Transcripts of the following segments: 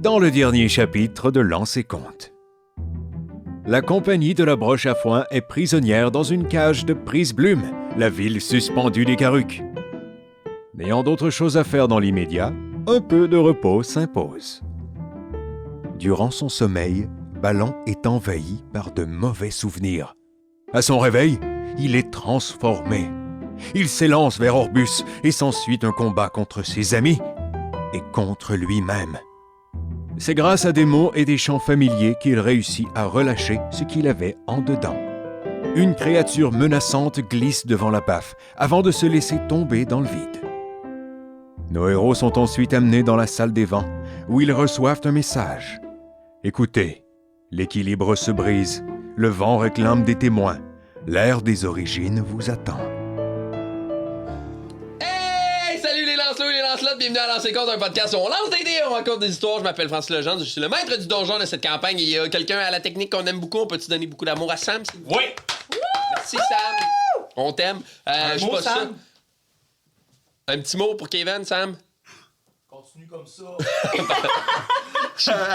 dans le dernier chapitre de Lancer Compte. La compagnie de la broche à foin est prisonnière dans une cage de Prisblume, la ville suspendue des Carucs. N'ayant d'autre chose à faire dans l'immédiat, un peu de repos s'impose. Durant son sommeil, Ballon est envahi par de mauvais souvenirs. À son réveil, il est transformé. Il s'élance vers Orbus et s'ensuit un combat contre ses amis et contre lui-même. C'est grâce à des mots et des chants familiers qu'il réussit à relâcher ce qu'il avait en dedans. Une créature menaçante glisse devant la baffe avant de se laisser tomber dans le vide. Nos héros sont ensuite amenés dans la salle des vents où ils reçoivent un message. Écoutez, l'équilibre se brise, le vent réclame des témoins, l'ère des origines vous attend. Salut les lanceleurs et les lancelottes, bienvenue à Lancer Compte, un podcast où on lance des dés, on raconte des histoires. Je m'appelle Francis Legendre, je suis le maître du donjon de cette campagne. Et il y a quelqu'un à la technique qu'on aime beaucoup, on peut-tu donner beaucoup d'amour à Sam? Oui! Merci Sam, on t'aime. Un Je suis mot, pas Sam? sûr. Un petit mot pour Kevin, Sam? Continue comme ça.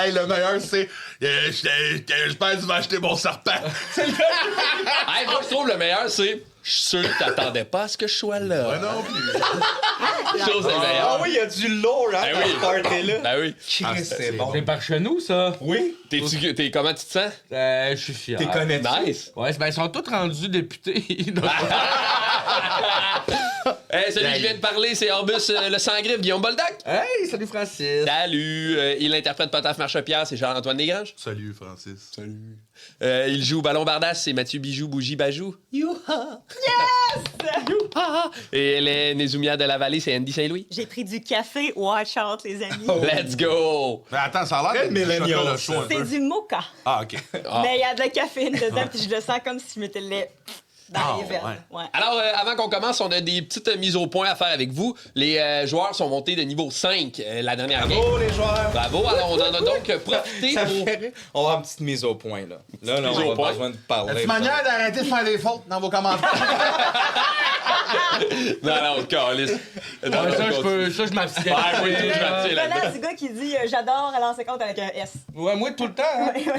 Hey, le meilleur, c'est. J'espère que tu vas acheter mon serpent. Hey, moi je trouve le meilleur, c'est... Je suis sûr que t'attendais pas à ce que je sois là. Ouais, non plus. Chose est meilleure. Ah oui, il y a du lourd, hein, Ben dans oui. ce party-là. Ben oui. Chris, c'est bon. C'est par chez nous, ça? Oui? T'es comment tu te sens? Je suis fier. T'es connais-tu? Nice. Ouais, ben, ils sont tous rendus députés. Hey, celui qui vient de parler, c'est Orbus le sans-griffe, Guillaume Boldoc. Hey, salut Francis. Salut. Il interprète Potaf Marchepierre, c'est Jean-Antoine Desgranges. Salut, Francis. Salut. Il joue au ballon bardasse, c'est Mathieu Bijou, Bougie Bajou. Youha! Yes! Youha! Et les Nézumia de la Vallée, c'est Andy Saint-Louis. J'ai pris du café, watch out, les amis. Let's go! Mais attends, ça a l'air Très d'être du millennial, chocolat ça. chaud un C'est peu. du mocha. Ah, OK. Mais il y a de la caféine dedans, puis je le sens comme si je mettais le lait dans les veines. Ouais. Alors, avant qu'on commence, on a des petites mises au point à faire avec vous. Les joueurs sont montés de niveau 5 la dernière game. Bravo, les joueurs! Bravo, alors on en a donc profité Ça pour... fait rire. On va avoir une petite mise au point, là. Là, Mise au on va point. besoin de parler. Y'a-tu manière d'arrêter de faire des fautes dans vos commentaires? Non, calisse. Non, Ça, je m'abstiens. Ouais, oui, je m'abstiens là-dedans. Venant du gars qui dit j'adore lancer compte avec un S. Ouais, moi, tout le temps.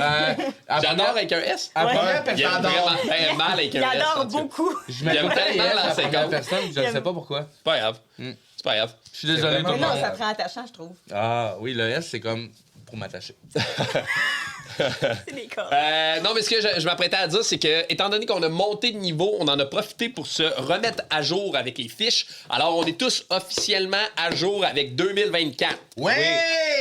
Hein. J'adore avec un S. À première Ouais. Il aime personne. vraiment bien mal avec Il un S. adore en tout cas. beaucoup. Je mets Il aime tout le temps tellement les S à lancer la première compte. personne, je ne sais pas pourquoi. C'est pas grave. C'est pas grave. Je suis désolé, tout vraiment le Mais non, monde. ça prend attachant, je trouve. Ah, oui, le S, c'est comme pour m'attacher. C'est des corps. Non, mais ce que je m'apprêtais à dire, c'est que, étant donné qu'on a monté de niveau, on en a profité pour se remettre à jour avec les fiches. Alors, on est tous officiellement à jour avec 2024. Ouais!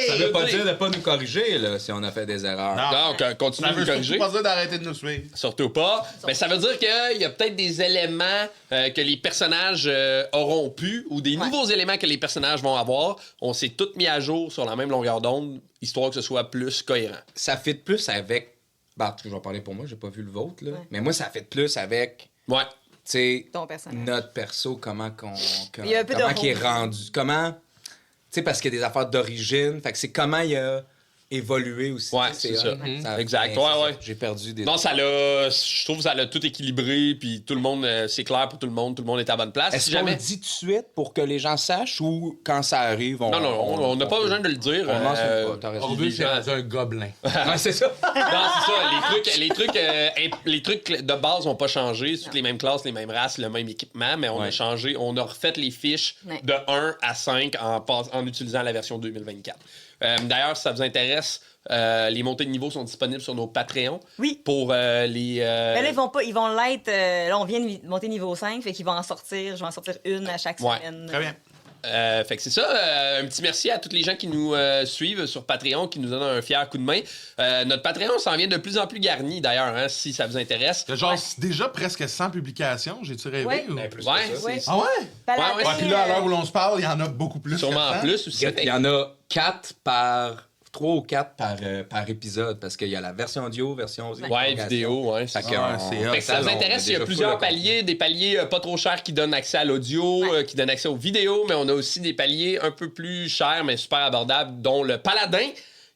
Ça veut pas dire de pas nous corriger, là, si on a fait des erreurs. Non. Donc, continue Ça de veut nous corriger. surtout pas dire d'arrêter de nous suivre. Surtout pas. Mais ça veut dire qu'il y a peut-être des éléments que les personnages auront pu ou des nouveaux éléments que les personnages vont avoir. On s'est tous mis à jour sur la même longueur d'onde, histoire que ce soit plus cohérent. Ça fit plus avec... Bah, je vais parler pour moi, j'ai pas vu le vôtre, là. Ouais. Mais moi, ça fit plus avec, Ouais. tu sais, Ton personnage. notre perso, comment Il y a un peu de comment qu'il est rôle. rendu. Comment... Tu sais, parce qu'il y a des affaires d'origine. Fait que c'est comment il a évolué aussi. Ouais, tu sais, c'est ça. Exact. mais Ouais, c'est ouais. ça. J'ai perdu des... Non, je trouve que ça l'a tout équilibré, puis tout le monde, c'est clair pour tout le monde est à bonne place. Est-ce Si qu'on jamais... le dit tout de suite pour que les gens sachent ou quand ça arrive, on... Non, on n'a pas besoin de le dire. On mentionne pas, t'as raison. Orbus, c'est rendu un gobelin. Ouais, c'est ça. Non, c'est ça. Les trucs de base n'ont pas changé. C'est toutes les mêmes classes, les mêmes races, le même équipement, mais on a Ouais. changé. On a refait les fiches Ouais. de 1 à 5 en utilisant la version 2024. D'ailleurs, si ça vous intéresse, les montées de niveau sont disponibles sur nos Patreons. Oui. Pour les... Mais là, ils vont l'être. Là, on vient de monter niveau 5, fait qu'ils vont en sortir. Je vais en sortir une à chaque Ouais. semaine. Très bien. Fait que c'est ça. Un petit merci à tous les gens qui nous suivent sur Patreon, qui nous donnent un fier coup de main. Notre Patreon s'en vient de plus en plus garni, d'ailleurs, hein, si ça vous intéresse. Il y a genre déjà presque 100 publications, j'ai-tu rêvé? Ouais. Ou... Ben, plus Ouais, que ça. Ouais. Ah ouais? Paladin, Ouais, Ouais, puis là, à l'heure où l'on se parle, il y en a beaucoup plus. Sûrement que en 100. plus aussi. Il y en a 4 par... 3 ou 4 par épisode, parce qu'il y a la version audio, version Ouais, vidéo, ouais. c'est Fait que, ça. c'est hot. Fait que ça vous on intéresse, est il y a déjà plusieurs full paliers, des paliers pas trop chers qui donnent accès à l'audio, qui donnent accès aux vidéos, mais on a aussi des paliers un peu plus chers, mais super abordables, dont le Paladin,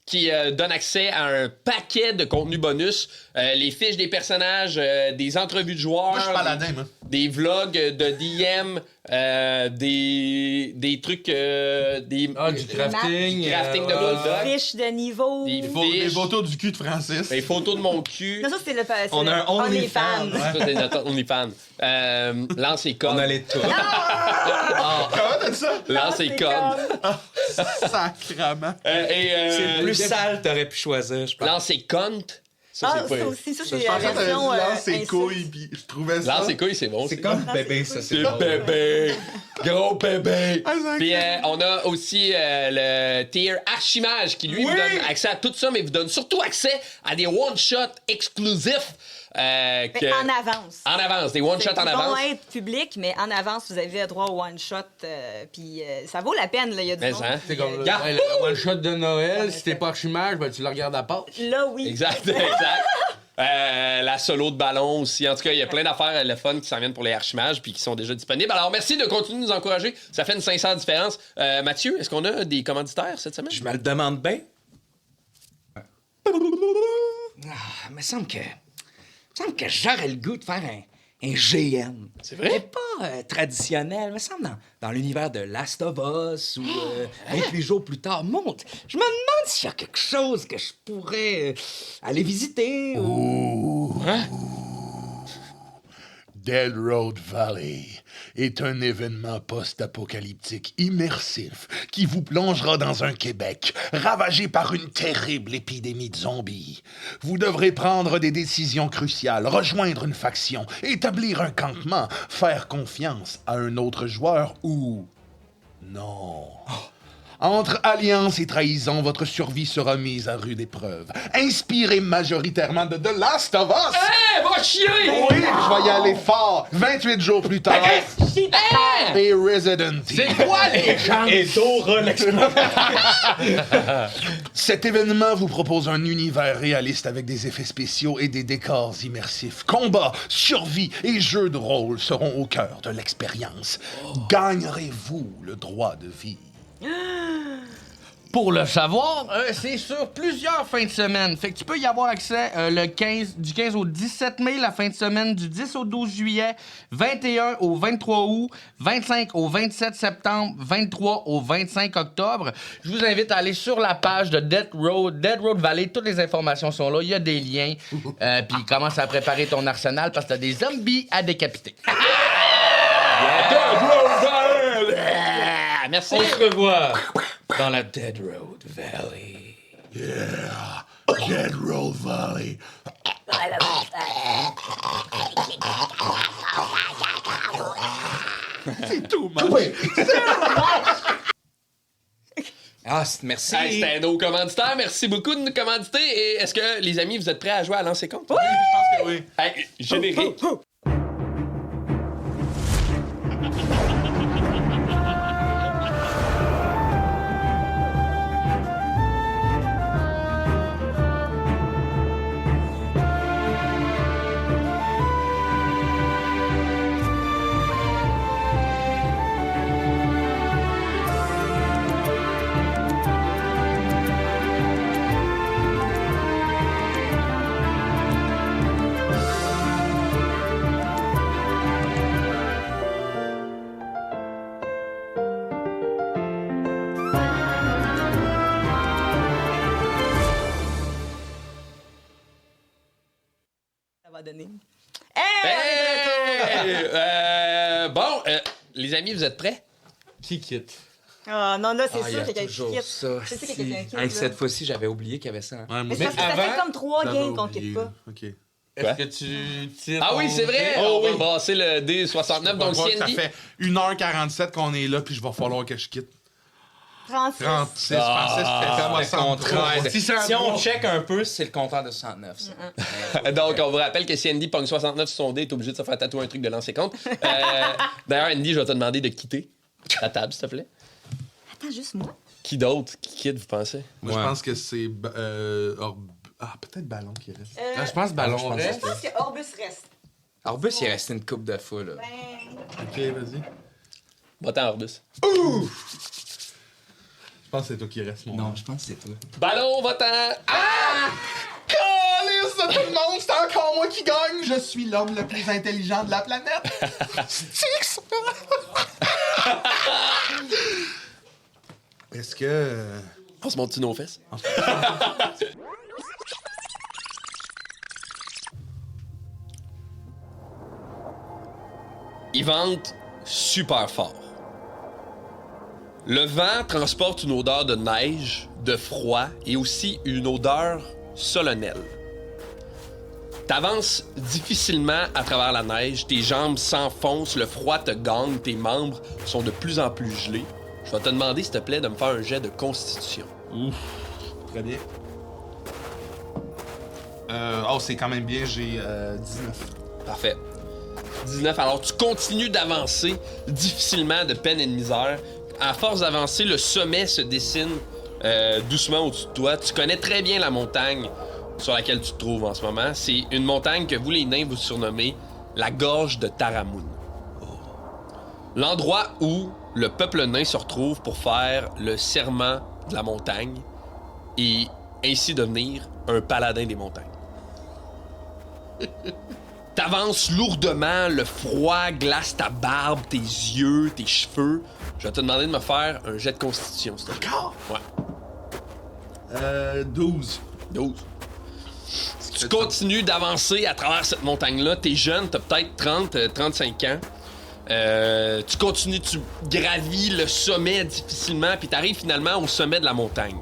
qui donne accès à un paquet de contenus bonus, les fiches des personnages, des entrevues de joueurs, Moi, je suis paladin, moi. des vlogs de DM, des trucs, des Du crafting. crafting de bulldog, Fiche de niveau. des Les fiches, photos du cul de Francis. des photos de mon cul. Non, ça, c'est le. On a un OnlyFans. Ça, c'est notre OnlyFans. Lance et On conne. a les tout. Comment t'as dit ça? Lance et conne. Sacrement. C'est le plus sale t'aurais pu choisir, je pense. Lance et conte. Ça, Ah, c'est ça pas... aussi, ça, Je c'est la pensais que t'avais dit version. lance ses insulte. couilles, pis je trouvais ça. Lance et couilles, c'est bon. C'est comme bébé, ça, c'est C'est drôle. bébé. Gros bébé. Ah, c'est Puis on a aussi le tier Archimage qui, lui, vous donne accès à tout ça, mais vous donne surtout accès à des one-shots exclusifs. Mais en avance. En avance, des one-shots en Ils avance. vont être publics, mais en avance, vous avez droit au one-shot. Puis ça vaut la peine, là. Il y a du Mais monde hein? C'est qui, comme Regarde. le one-shot de Noël. Si t'es pas archimage, ben tu le regardes à part. Là, oui. Exact, exact. La solo de ballon aussi. En tout cas, il y a plein d'affaires le fun qui s'en viennent pour les archimages puis qui sont déjà disponibles. Alors, merci de continuer de nous encourager. Ça fait une sincère différence. Mathieu, est-ce qu'on a des commanditaires cette semaine? Je me le demande bien. Il me semble que j'aurais le goût de faire un GN. C'est vrai? Mais pas traditionnel. Il me semble dans l'univers de Last of Us ou 28 jours plus tard. Monte. Je me demande s'il y a quelque chose que je pourrais aller visiter ou... Dead Road Valley est un événement post-apocalyptique immersif qui vous plongera dans un Québec ravagé par une terrible épidémie de zombies. Vous devrez prendre des décisions cruciales, rejoindre une faction, établir un campement, faire confiance à un autre joueur ou... Non. Entre alliance et trahison, votre survie sera mise à rude épreuve. Inspiré majoritairement de The Last of Us. Eh, va chier! Oui, je vais y aller fort. 28 jours plus tard. Et Resident Evil. C'est quoi les gens? Et Dora Cet événement vous propose un univers réaliste avec des effets spéciaux et des décors immersifs. Combats, survie et jeux de rôle seront au cœur de l'expérience. Gagnerez-vous le droit de vie? Pour le savoir, c'est sur plusieurs fins de semaine. Fait que tu peux y avoir accès du 15 au 17 mai, la fin de semaine du 10 au 12 juillet, 21 au 23 août, 25 au 27 septembre, 23 au 25 octobre. Je vous invite à aller sur la page de Dead Road Valley. Toutes les informations sont là. Il y a des liens. Puis commence à préparer ton arsenal parce que t'as des zombies à décapiter. Merci. On se revoit dans la Dead Road Valley. Yeah, Dead Road Valley. C'est tout, man. Ah, merci. Hey, c'était nos commanditaires. Merci beaucoup de nous commanditer. Et est-ce que, les amis, vous êtes prêts à jouer à lancer compte? Oui, je pense que oui. Hey, générique. Ça va donner. Hey, bon, les amis, vous êtes prêts? Qui quitte? Ah non, là, c'est Ah, il y sûr a qu'il y a quelqu'un qui toujours quitte. ça. Je sais qu'il y a quelqu'un qui quitte, Hey, là. cette fois-ci, j'avais oublié qu'il y avait ça. hein. Ouais, moi, Mais c'est parce que ça avant, fait comme 3 j'avais games qu'on oublié. quitte pas. OK. Est-ce que tu tires Ah oui, c'est vrai! Oh, on va oui. brasser le D69. Donc, Ça Cindy. fait 1h47 qu'on est là, puis je vais falloir que je quitte. 36. 36, Ah, Francis, fait C'est le contraire. Si c'est un Si on trois. check un peu, c'est le contraire de 69. ça. Donc, on vous rappelle que si Andy pogne 69 sur son dé, est obligé de se faire tatouer un truc de lancer compte. D'ailleurs, Andy, je vais te demander de quitter la table, s'il te plaît. Attends, juste moi. Qui d'autre qui quitte, vous pensez? Moi, Ouais. je pense que c'est... peut-être Ballon qui reste. Ah, je pense ballon je pense reste. Je pense que Orbus reste. Orbus, il est resté une coupe de fois, là. Ben, OK, vas-y. Va-t'en, Orbus. Je pense que c'est toi qui reste, mon Non, je pense que c'est toi. Ballon, va-t'en! Calice de tout le monde, c'est encore moi qui gagne! Je suis l'homme le plus intelligent de la planète! Styx! Est-ce que... On se monte-tu nos fesses? Ils ventent super fort. Le vent transporte une odeur de neige, de froid et aussi une odeur solennelle. T'avances difficilement à travers la neige, tes jambes s'enfoncent, le froid te gagne, tes membres sont de plus en plus gelés. Je vais te demander, s'il te plaît, de me faire un jet de constitution. Ouf. Très bien. C'est quand même bien, j'ai 19. Parfait. 19. Alors, tu continues d'avancer difficilement, de peine et de misère. À force d'avancer, le sommet se dessine doucement au-dessus de toi. Tu connais très bien la montagne sur laquelle tu te trouves en ce moment. C'est une montagne que vous, les nains, vous surnommez la gorge de Taramoun. L'endroit où le peuple nain se retrouve pour faire le serment de la montagne et ainsi devenir un paladin des montagnes. T'avances lourdement, le froid glace ta barbe, tes yeux, tes cheveux. Je vais te demander de me faire un jet de constitution, s'il te plaît. Encore? Ouais. 12. 12. Tu continues d'avancer à travers cette montagne-là. T'es jeune, t'as peut-être 35 ans. Tu continues, tu gravis le sommet difficilement, puis t'arrives finalement au sommet de la montagne.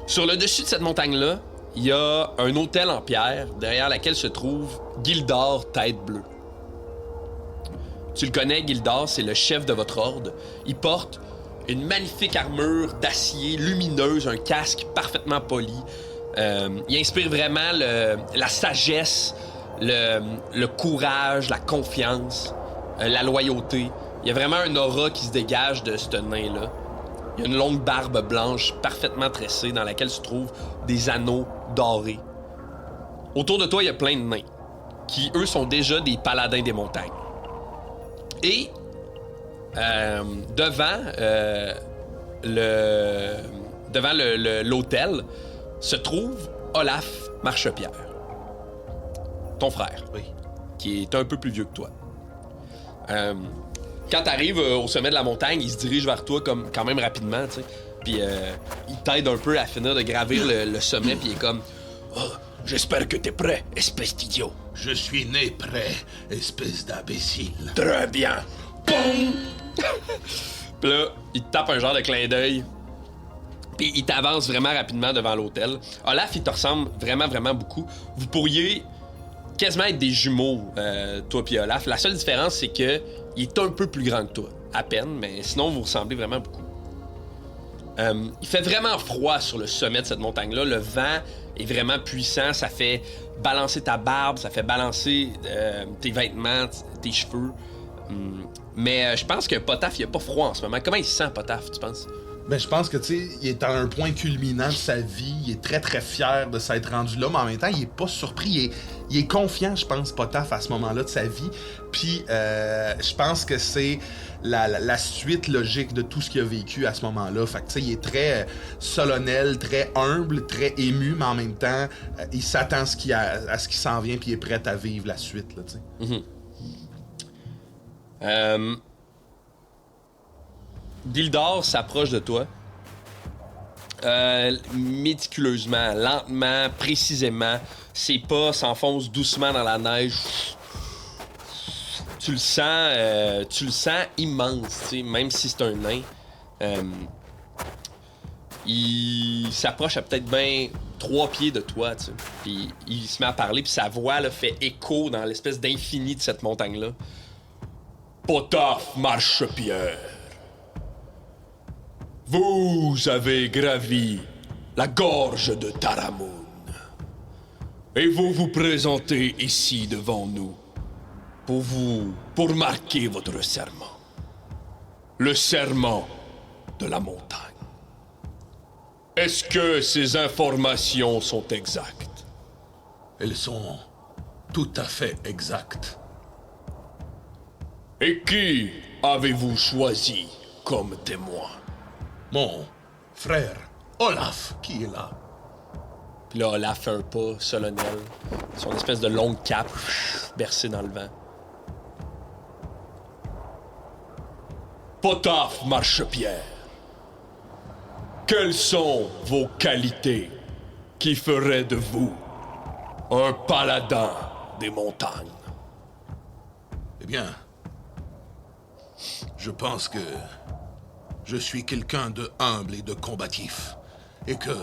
Sur le dessus de cette montagne-là, il y a un autel en pierre derrière laquelle se trouve Gildor Tête-Bleue. Tu le connais, Gildor, c'est le chef de votre horde. Il porte une magnifique armure d'acier lumineuse, un casque parfaitement poli. Il inspire vraiment la sagesse, le courage, la confiance, la loyauté. Il y a vraiment un aura qui se dégage de ce nain-là. Il y a une longue barbe blanche parfaitement tressée dans laquelle se trouvent des anneaux dorés. Autour de toi, il y a plein de nains qui, eux, sont déjà des paladins des montagnes. Et devant l'autel se trouve Olaf Marchepierre, ton frère, Oui. qui est un peu plus vieux que toi. Quand t'arrives au sommet de la montagne, il se dirige vers toi comme quand même rapidement, tu sais. Puis il t'aide un peu à finir de gravir le sommet, puis il est comme « Oh, j'espère que t'es prêt, espèce d'idiot. Je suis né prêt, espèce d'imbécile. Très bien. Boum! » Puis là, il te tape un genre de clin d'œil. Puis il t'avance vraiment rapidement devant l'hôtel. Olaf, il te ressemble vraiment, vraiment beaucoup. Vous pourriez quasiment être des jumeaux, toi puis Olaf. La seule différence, c'est que il est un peu plus grand que toi. À peine, mais sinon, vous ressemblez vraiment beaucoup. Il fait vraiment froid sur le sommet de cette montagne-là. Le vent est vraiment puissant. Ça fait balancer ta barbe, ça fait balancer tes vêtements, tes cheveux. Mais je pense que Potaf, il a pas froid en ce moment. Comment il se sent, Potaf, tu penses? Ben, je pense que, tu sais, il est à un point culminant de sa vie. Il est très, très fier de s'être rendu là, mais en même temps, il est pas surpris. Il est confiant, je pense, Potaf, à ce moment-là de sa vie. Puis, je pense que c'est la suite logique de tout ce qu'il a vécu à ce moment-là. Fait que, tu sais, il est très solennel, très humble, très ému, mais en même temps, il s'attend à ce qui s'en vient, puis il est prêt à vivre la suite, là, tu sais. Gildor s'approche de toi. Méticuleusement, lentement, précisément. Ses pas s'enfoncent doucement dans la neige. Tu le sens immense, tu sais, même si c'est un nain. Il s'approche à peut-être bien 3 pieds de toi, tu sais. Puis il se met à parler, puis sa voix là, fait écho dans l'espèce d'infini de cette montagne-là. Potaf Marchepierre. Vous avez gravi la gorge de Taramoun. Et vous vous présentez ici devant nous pour marquer votre serment. Le serment de la montagne. Est-ce que ces informations sont exactes? Elles sont tout à fait exactes. Et qui avez-vous choisi comme témoin? Mon frère Olaf, qui est là. Puis là, Olaf fait un pas solennel. Son espèce de longue cape bercée dans le vent. Potaf Marchepière, quelles sont vos qualités qui feraient de vous un paladin des montagnes? Eh bien, je pense que je suis quelqu'un de humble et de combatif, et que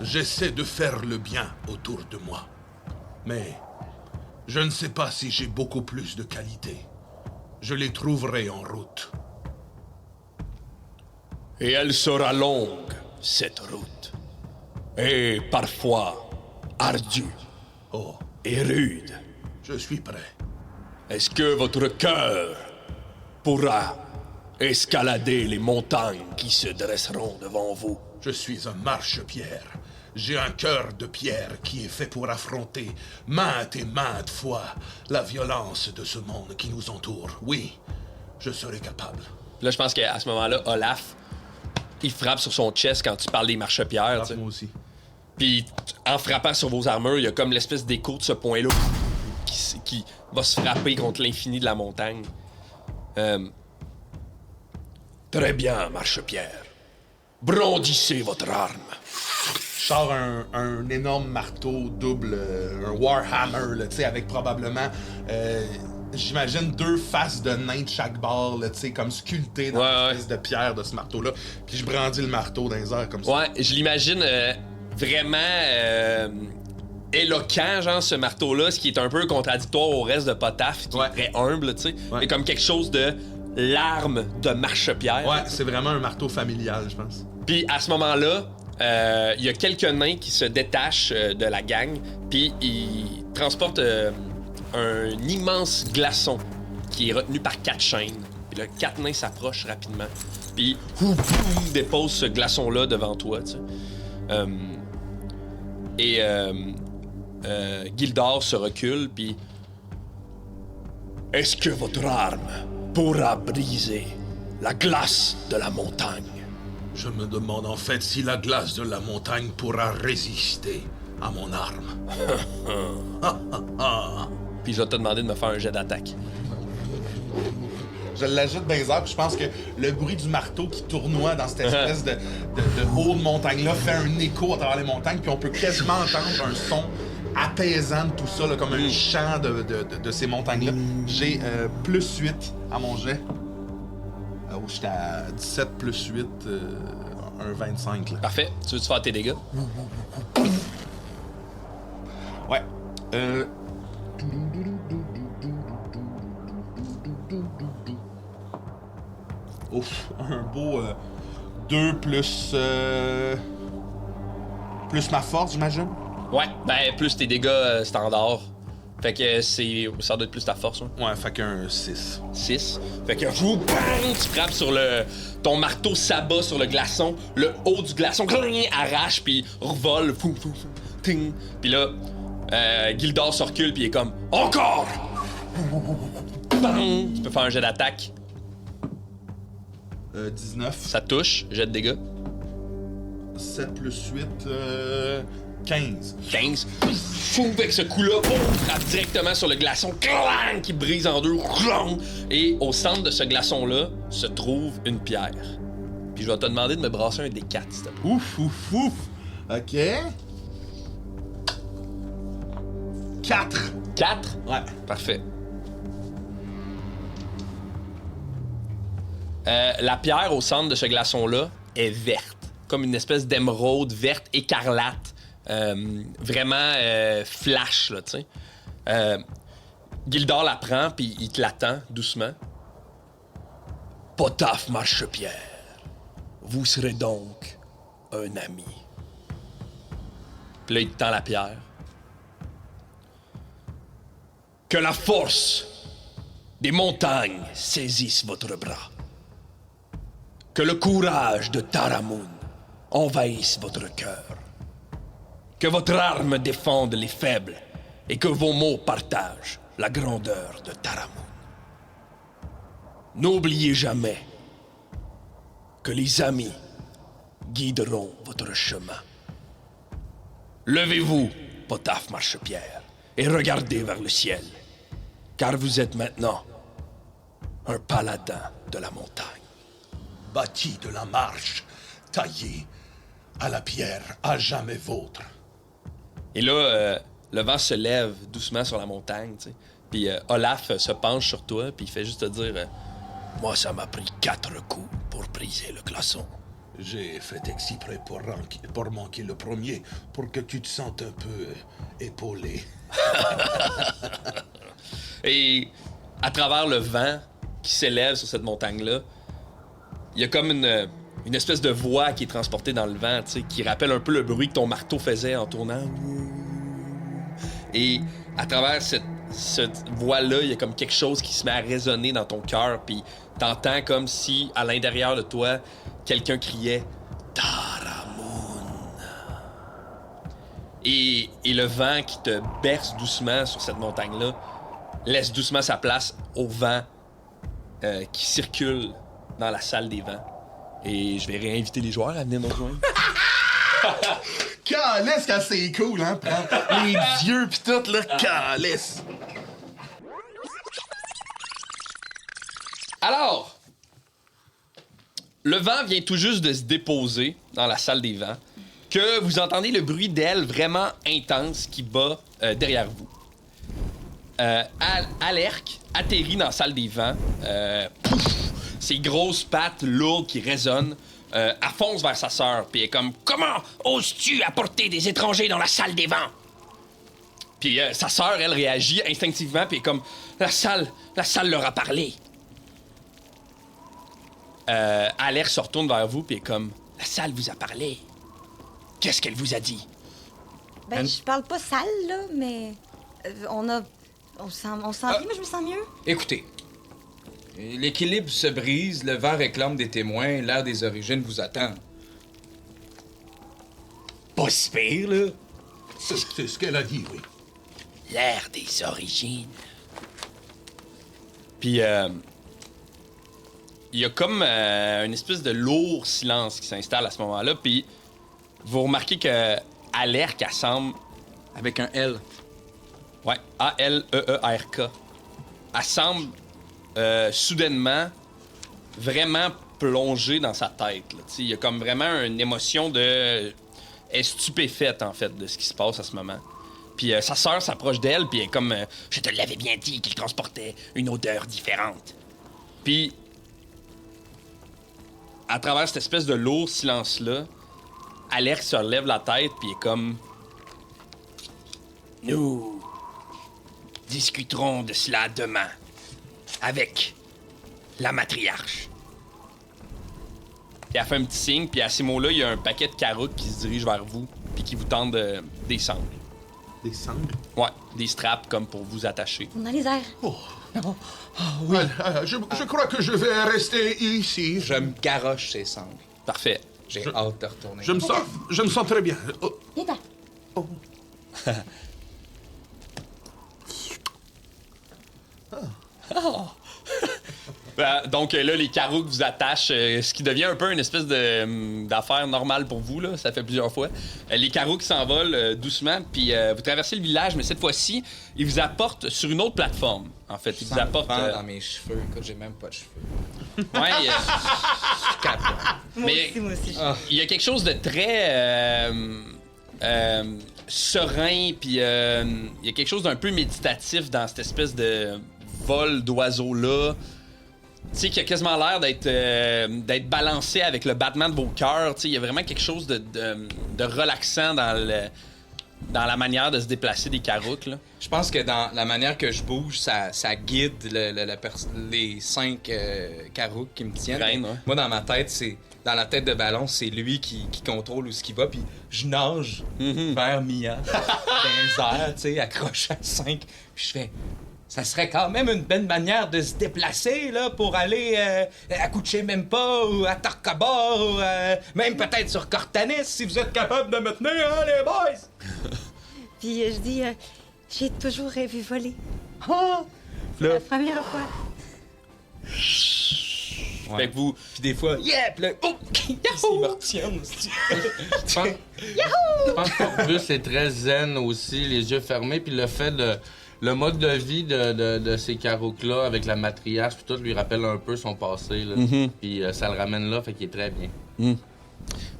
j'essaie de faire le bien autour de moi. Mais je ne sais pas si j'ai beaucoup plus de qualités. Je les trouverai en route. Et elle sera longue, cette route, et parfois ardue Oh, et rude. je suis prêt. Est-ce que votre cœur pourra escalader les montagnes qui se dresseront devant vous? Je suis un marche-pierre. J'ai un cœur de pierre qui est fait pour affronter maintes et maintes fois la violence de ce monde qui nous entoure. Oui, je serai capable. Là, je pense qu'à ce moment-là, Olaf, il frappe sur son chest quand tu parles des marchepières. tu sais. Moi aussi. Puis en frappant sur vos armures, il y a comme l'espèce d'écho de ce point-là qui va se frapper contre l'infini de la montagne. Très bien, marchepière. Brandissez votre arme. Je sors un énorme marteau double, un Warhammer, là, tu sais, avec probablement, j'imagine 2 faces de nains de chaque bord, là, tu sais, comme sculptées dans l'espèce de pierre de ce marteau-là. Puis je brandis le marteau dans les airs comme ça. Ouais, je l'imagine vraiment éloquent, genre, ce marteau-là, ce qui est un peu contradictoire au reste de Potaf, qui est très humble, tu sais. Ouais. Mais comme quelque chose de l'arme de marchepière. Ouais, c'est vraiment un marteau familial, je pense. Puis à ce moment-là, il y a quelques nains qui se détachent de la gang, puis ils transportent un immense glaçon qui est retenu par 4 chaînes. Puis là, 4 nains s'approchent rapidement, puis déposent ce glaçon-là devant toi, tu sais. Gildor se recule, puis... Est-ce que votre arme pourra briser la glace de la montagne? Je me demande en fait si la glace de la montagne pourra résister à mon arme. Puis je vais te demander de me faire un jet d'attaque. Je l'ajoute dans les airs, puis je pense que le bruit du marteau qui tournoie dans cette espèce de haute montagne-là fait un écho à travers les montagnes, puis on peut quasiment entendre un son apaisant de tout ça, là, comme un chant de ces montagnes-là. J'ai plus 8 à mon jet. J'étais à 17 plus 8, un 25. Là. Parfait. Tu veux-tu faire tes dégâts? Ouais. Ouf, un beau 2 plus ma force, j'imagine. Ouais, ben plus tes dégâts standards. Fait que ça doit être plus ta force. Hein. Ouais, fait qu'un 6. 6. Fait que tu frappes sur ton marteau s'abat sur le glaçon, le haut du glaçon arrache puis revole, ting. Puis là, Gildor se recule puis il est comme encore. Bang! Tu peux faire un jet d'attaque. 19. Ça touche, jet de dégâts. 7 plus 8, 15. 15. Fou, avec ce coup-là, frappe directement sur le glaçon, clang, qui brise en deux. Clang. Et au centre de ce glaçon-là se trouve une pierre. Puis je vais te demander de me brasser un D4, s'il te plaît. Ouf, ouf, ouf. OK. 4. 4? Ouais. Parfait. La pierre au centre de ce glaçon-là est verte, comme une espèce d'émeraude verte écarlate. Vraiment flash, là, tu sais. Gildor la prend, puis il te l'attend doucement. Potaf Marchepière, vous serez donc un ami. Puis là, il te tend la pierre. Que la force des montagnes saisisse votre bras. Que le courage de Taramun envahisse votre cœur. Que votre arme défende les faibles et que vos mots partagent la grandeur de Taramun. N'oubliez jamais que les amis guideront votre chemin. Levez-vous, Potaf Marchepière, et regardez vers le ciel, car vous êtes maintenant un paladin de la montagne. Bâti de la marche, taillé à la pierre, à jamais vôtre. Et là, le vent se lève doucement sur la montagne, tu sais. Puis Olaf se penche sur toi, puis il fait juste te dire moi, ça m'a pris 4 coups pour briser le glaçon. J'ai fait exprès pour manquer le premier, pour que tu te sentes un peu épaulé. Et à travers le vent qui s'élève sur cette montagne-là, il y a comme une espèce de voix qui est transportée dans le vent, tu sais, qui rappelle un peu le bruit que ton marteau faisait en tournant. Et à travers cette voix-là, il y a comme quelque chose qui se met à résonner dans ton cœur, puis t'entends comme si, à l'intérieur de toi, quelqu'un criait « Taramun ». Et le vent qui te berce doucement sur cette montagne-là laisse doucement sa place au vent qui circule dans la salle des vents. Et je vais réinviter les joueurs à venir nous rejoindre. Calisse quand c'est cool, hein? Prends les dieux pis tout, là, calisse. Alors, le vent vient tout juste de se déposer dans la salle des vents, que vous entendez le bruit d'ailes vraiment intense qui bat derrière vous. Alerk atterrit dans la salle des vents. Pouf! Ses grosses pattes lourdes qui résonnent. Elle fonce vers sa sœur, puis elle est comme « Comment oses-tu apporter des étrangers dans la salle des vents? » Puis sa sœur, elle réagit instinctivement, puis elle est comme « La salle leur a parlé. » Alerk se retourne vers vous, puis elle est comme « La salle vous a parlé. Qu'est-ce qu'elle vous a dit? » Ben, je parle pas sale, là, mais on se sent bien, mais je me sens mieux. Écoutez, l'équilibre se brise, le vent réclame des témoins, l'ère des origines vous attend. Pas si pire, là. C'est ce qu'elle a dit, oui. L'ère des origines. Puis, il y a comme une espèce de lourd silence qui s'installe à ce moment-là. Puis, vous remarquez que Alerk, elle semble. Avec un L. Ouais, A-L-E-E-R-K. Elle semble soudainement vraiment plongée dans sa tête. Il y a comme vraiment une émotion de. Elle est stupéfaite, en fait, de ce qui se passe à ce moment. Puis sa sœur s'approche d'elle, puis elle est comme je te l'avais bien dit qu'il transportait une odeur différente. Puis, à travers cette espèce de lourd silence-là, Alerk se relève la tête, puis est comme nous discuterons de cela demain avec la matriarche. Puis elle fait un petit signe, puis à ces mots-là, il y a un paquet de carottes qui se dirige vers vous, puis qui vous tendent des sangles. Des sangles? Ouais, des straps comme pour vous attacher. On a les airs. Oui. Je crois que je vais rester ici. Je me garoche ces sangles. Parfait. J'ai hâte de retourner. Je me sens très bien. Oh. Viens-t'en. Donc là, les carreaux que vous attachent, ce qui devient un peu une espèce d'affaire normale pour vous, là, ça fait plusieurs fois. Les carreaux qui s'envolent doucement, puis vous traversez le village, mais cette fois-ci, ils vous apportent sur une autre plateforme, en fait. Ils vous apportent... dans mes cheveux. Écoute, j'ai même pas de cheveux. Ouais, Moi aussi. il y a quelque chose de très serein, puis il y a quelque chose d'un peu méditatif dans cette espèce de vol d'oiseaux-là. Tu sais, qui a quasiment l'air d'être balancé avec le battement de vos cœurs. Tu sais, il y a vraiment quelque chose de relaxant dans la manière de se déplacer des carouques, là. Je pense que dans la manière que je bouge, ça guide les 5 carouques qui me tiennent. Reine, ouais. Moi, dans ma tête, dans la tête de Ballon, c'est lui qui contrôle où ce qui va, puis je nage vers Mia, dans les airs, tu sais, accroché à 5, puis je fais... Ça serait quand même une belle manière de se déplacer, là, pour aller à Coucher-Même pas, ou à Tarkaba, ou même peut-être sur Cortanis, si vous êtes capable de me tenir, hein, les boys! Puis je dis, j'ai toujours rêvé voler. Ah! C'est la première fois. Ouais. Fait que vous... Puis des fois, yeah! Puis là, oh! Ils me retiennent aussi. Je pense que Corvus est très zen aussi, les yeux fermés, puis le fait de le mode de vie de ces Karouk-là, avec la matriarche, puis tout, lui rappelle un peu son passé. Là. Puis ça le ramène là, fait qu'il est très bien.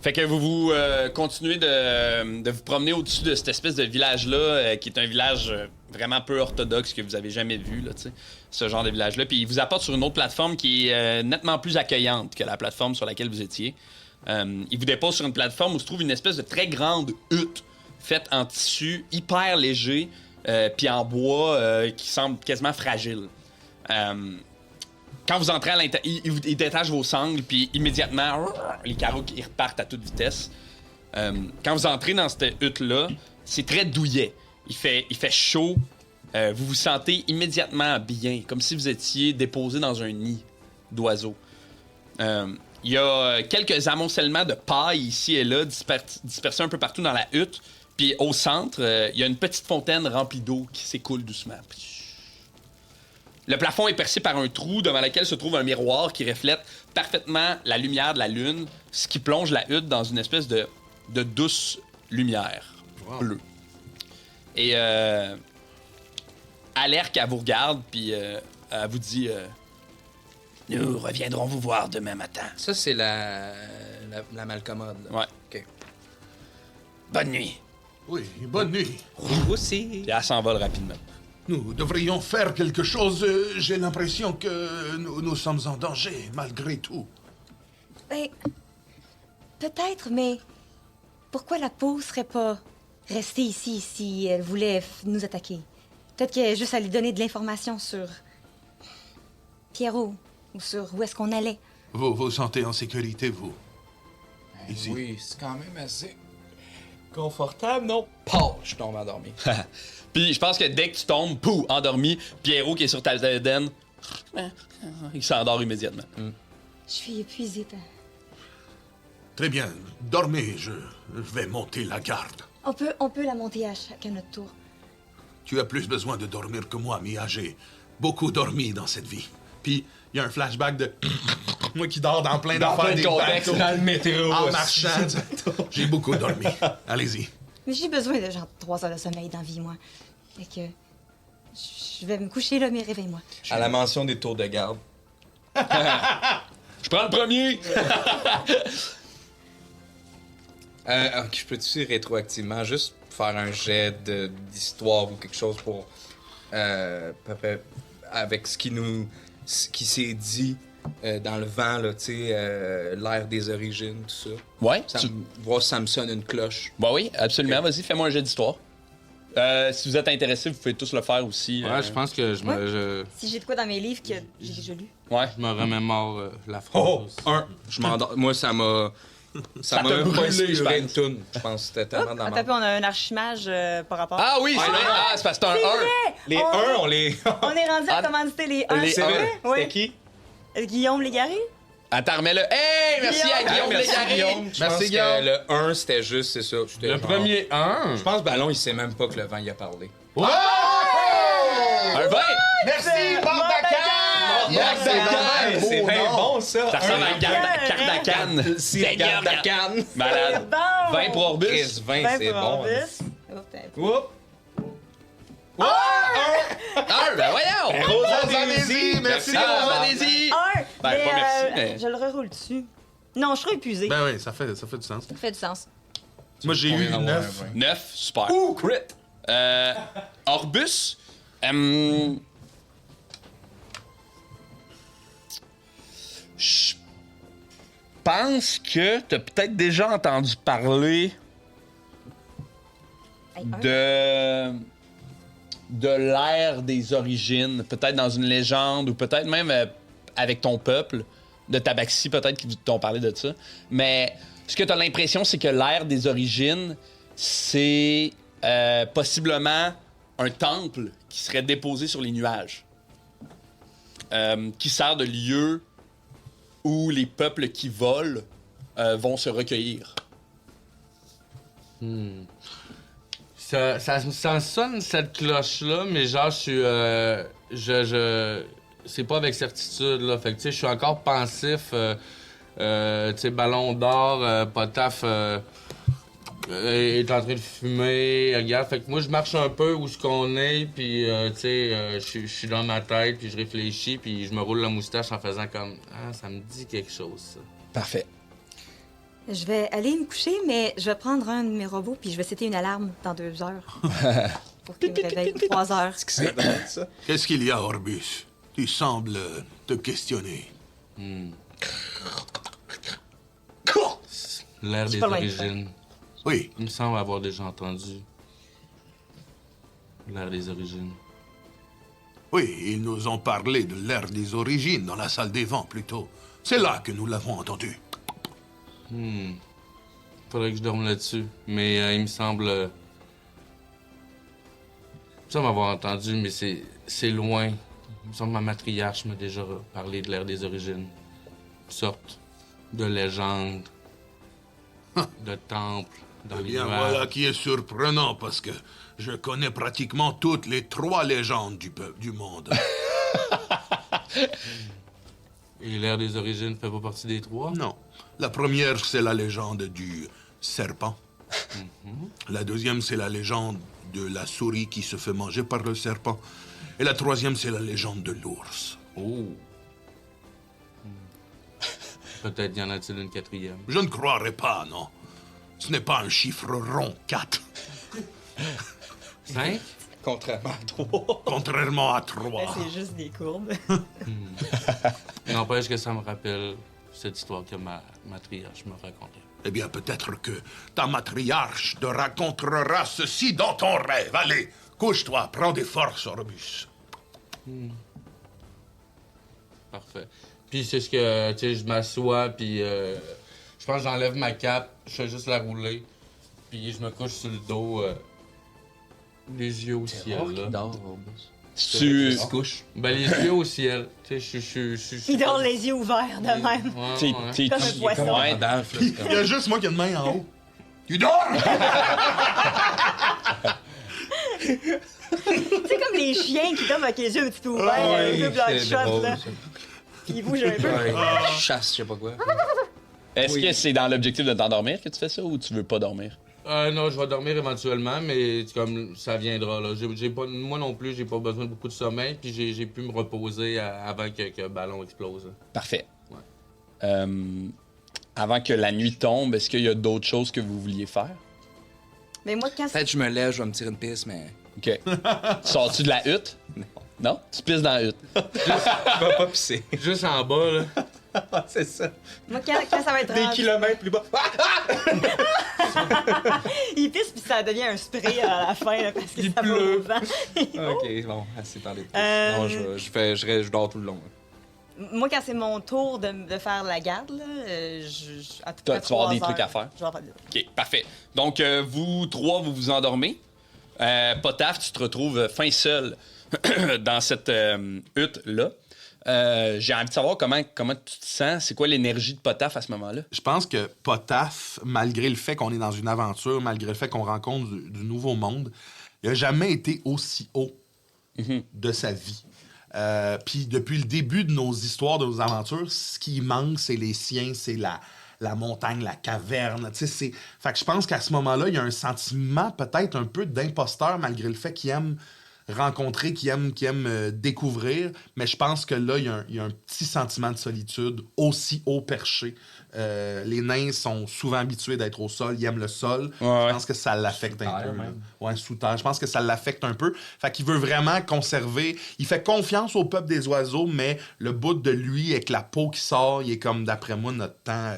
Fait que vous continuez de vous promener au-dessus de cette espèce de village-là, qui est un village vraiment peu orthodoxe que vous avez jamais vu, là, tu sais, ce genre de village-là. Puis il vous apporte sur une autre plateforme qui est nettement plus accueillante que la plateforme sur laquelle vous étiez. Il vous dépose sur une plateforme où se trouve une espèce de très grande hutte faite en tissu hyper léger, puis en bois qui semble quasiment fragile. Quand vous entrez à l'intérieur, il détache vos sangles, puis immédiatement, les Karouk ils repartent à toute vitesse. Quand vous entrez dans cette hutte-là, c'est très douillet. Il fait chaud. Vous vous sentez immédiatement bien, comme si vous étiez déposé dans un nid d'oiseaux. Il y a quelques amoncellements de paille ici et là, dispersés un peu partout dans la hutte. Puis au centre, il y a une petite fontaine remplie d'eau qui s'écoule doucement. Le plafond est percé par un trou devant lequel se trouve un miroir qui reflète parfaitement la lumière de la lune, ce qui plonge la hutte dans une espèce de douce lumière bleue. Et Alerk, elle vous regarde, puis elle vous dit nous reviendrons vous voir demain matin. Ça, c'est la malcommode. Là. Ouais. OK. Bonne nuit. Oui, bonne nuit. Vous aussi. Puis elle s'envole rapidement. Nous devrions faire quelque chose. J'ai l'impression que nous sommes en danger, malgré tout. Ben, peut-être, mais pourquoi la peau serait pas restée ici si elle voulait nous attaquer? Peut-être qu'elle a juste à lui donner de l'information sur Pierrot ou sur où est-ce qu'on allait. Vous vous sentez en sécurité, vous? Ici. Oui, c'est quand même assez confortable, non? Pau, je tombe endormi. Puis je pense que dès que tu tombes, pou, endormi, Pierrot qui est sur ta bedaine, il s'endort immédiatement. Je suis épuisée. Très bien. Dormez, je vais monter la garde. On peut la monter à chacun notre tour. Tu as plus besoin de dormir que moi, Mia. J'ai beaucoup dormi dans cette vie. Puis, il y a un flashback de moi qui dors dans plein d'affaires des bateaux, dans le météo. en marchant. J'ai beaucoup dormi. Allez-y. Mais j'ai besoin de genre 3 heures de sommeil dans la vie, moi. Fait que je vais me coucher là, mais réveille-moi. À la mention des tours de garde. Je prends le premier! Ok, je peux-tu rétroactivement juste faire un jet d'histoire ou quelque chose pour avec ce qui s'est dit dans le vent, là, tu sais, l'ère des origines, tout ça. Ouais. Voir si ça me sonne une cloche. Bah oui, absolument. Vas-y, fais-moi un jet d'histoire. Si vous êtes intéressés, vous pouvez tous le faire aussi. Ouais, je pense que Si j'ai de quoi dans mes livres que j'ai déjà lu. Ouais. je me remémore la phrase. Je m'endors. Moi, ça m'a t'a même pas brûlé, inspiré je une toune. Je pense que c'était tellement dans Attends, on a un archimage par rapport. Ah oui, c'est vrai. Ah, c'est parce que c'est un 1. Les On 1, est- on les. On est rendu à Ah, commanditer les 1. les C'est un. vrai? Ouais. C'était qui? Guillaume Légaré? Attends, remets-le. Hey, merci à Guillaume Merci, Légaré. Guillaume. Je Merci, pense Guillaume. que le 1, c'était juste, c'est ça. J'étais Le genre- premier 1. Je pense que Ballon, il sait même pas que le vent y a parlé. Un 20. Merci, Bardacan! C'est bien bon, ça. Ça ressemble à une Cardacane. Seigneur de Cannes. Malade. Bon! 20 pour Orbus. Chris, 20, c'est bon. Oups. Un, ben voyons. Rosa Daisy, merci. Ah, Rosa Daisy. Un! Ben, mais, pas merci, mais- Je le reroule dessus. Non, je serais épuisée. Ben oui, ça fait du sens. Ça fait du sens. Moi, j'ai eu 9. 9, super. Ouh, crit! Orbus. Je pense que t'as peut-être déjà entendu parler Hey, un. de l'ère des origines, peut-être dans une légende ou peut-être même avec ton peuple de Tabaxi, peut-être qu'ils t'ont parlé de ça. Mais ce que tu as l'impression, c'est que l'ère des origines, c'est possiblement un temple qui serait déposé sur les nuages, qui sert de lieu où les peuples qui volent vont se recueillir. Ça sonne cette cloche-là, mais genre, c'est pas avec certitude, là. Fait que, tu sais, je suis encore pensif. Tu sais, Ballon d'or, Potaf, est en train de fumer, regarde. Fait que moi, je marche un peu où ce qu'on est, puis, tu sais, je suis dans ma tête, puis je réfléchis, puis je me roule la moustache en faisant comme « Ah, ça me dit quelque chose, ça. » Parfait. Je vais aller me coucher, mais je vais prendre un de mes robots puis je vais setter une alarme dans 2 heures. Pour qu'il me réveille 3 heures. Qu'est-ce que ça donne, ça? Qu'est-ce qu'il y a, Orbus? Tu sembles te questionner. L'air des pas loin de origines. Oui, Il me semble avoir déjà entendu. L'air des origines. oui, ils nous ont parlé de l'ère des origines dans la salle des vents, plutôt. C'est là que nous l'avons entendu. Faudrait que je dorme là-dessus. Mais il me semble... il me semble avoir entendu, mais c'est loin. Il me semble que ma matriarche m'a déjà parlé de l'ère des origines. Une sorte de légende, de temple dans Eh les bien, nuages. voilà qui est surprenant, parce que je connais pratiquement toutes les 3 légendes du monde. Et l'ère des origines fait pas partie des 3? Non. La première, c'est la légende du serpent. La deuxième, c'est la légende de la souris qui se fait manger par le serpent. Et la troisième, c'est la légende de l'ours. Oh! Peut-être y en a-t-il une 4e. Je ne croirais pas, non. Ce n'est pas un chiffre rond, 4. 5? Contrairement à toi. Contrairement à 3. C'est juste des courbes. N'empêche que ça me rappelle cette histoire que ma matriarche me racontait. Eh bien, peut-être que ta matriarche te racontera ceci dans ton rêve. Allez, couche-toi, prends des forces, Orbus. Parfait. Puis c'est ce que, tu sais, je m'assois, puis je pense que j'enlève ma cape, je fais juste la rouler, puis je me couche sur le dos, les yeux au ciel, là. Tu Se couche. Ben, les yeux au ciel. Tu sais, je suis... Il dort les yeux ouverts de même. Ouais, t'es- ouais. t'es- Comme un poisson. Ouais. Il y a juste moi qui ai une main en haut. Tu dors? C'est comme les chiens qui dorment avec les yeux un petit peu ouverts, un peu bloodshot, là. Qui bougent un peu. Chasse, je sais pas quoi. Est-ce que c'est dans l'objectif de t'endormir que tu fais ça ou tu veux pas dormir? Non, je vais dormir éventuellement, mais comme ça viendra, là. J'ai pas, moi non plus, j'ai pas besoin de beaucoup de sommeil, puis j'ai pu me reposer avant que le ballon explose. Là. Parfait. Ouais. Avant que la nuit tombe, est-ce qu'il y a d'autres choses que vous vouliez faire? Mais moi, quand Peut-être que je me lève, je vais me tirer une pisse, mais. OK. Sors-tu de la hutte? Non? Tu pisses dans la hutte. Je vais pas pisser. Juste en bas, là. C'est ça. moi, quand ça va être Des rendu, kilomètres plus bas. il pisse puis ça devient un spray à la fin, là, parce que Il ça va pleut. au vent. Ok, bon, assez parlé de plus. Euh, Non, je dors tout le long. Moi, quand c'est mon tour de faire la garde, là, à peu près Tu vas avoir des 3 trucs à heures, faire? je vais en faire des- OK, parfait. Donc, vous trois, vous vous endormez. Potaf, tu te retrouves fin seul dans cette hutte-là. J'ai envie de savoir comment tu te sens. C'est quoi l'énergie de Potaf à ce moment-là? Je pense que Potaf, malgré le fait qu'on est dans une aventure, malgré le fait qu'on rencontre du nouveau monde, il n'a jamais été aussi haut de sa vie. Puis depuis le début de nos histoires, de nos aventures, ce qui manque, c'est les siens, c'est la montagne, la caverne. Fait que je pense qu'à ce moment-là, il y a un sentiment peut-être un peu d'imposteur, malgré le fait qu'il aime rencontrer, qui aime découvrir, mais je pense que là, il y a un petit sentiment de solitude aussi haut perché. Les nains sont souvent habitués d'être au sol, ils aiment le sol. Ouais. Je pense que ça l'affecte un Sous terre, peu. là. même. Ouais, sous terre. Je pense que ça l'affecte un peu. Fait qu'il veut vraiment conserver. Il fait confiance au peuple des oiseaux, mais le bout de lui, avec la peau qui sort, il est comme, d'après moi, notre temps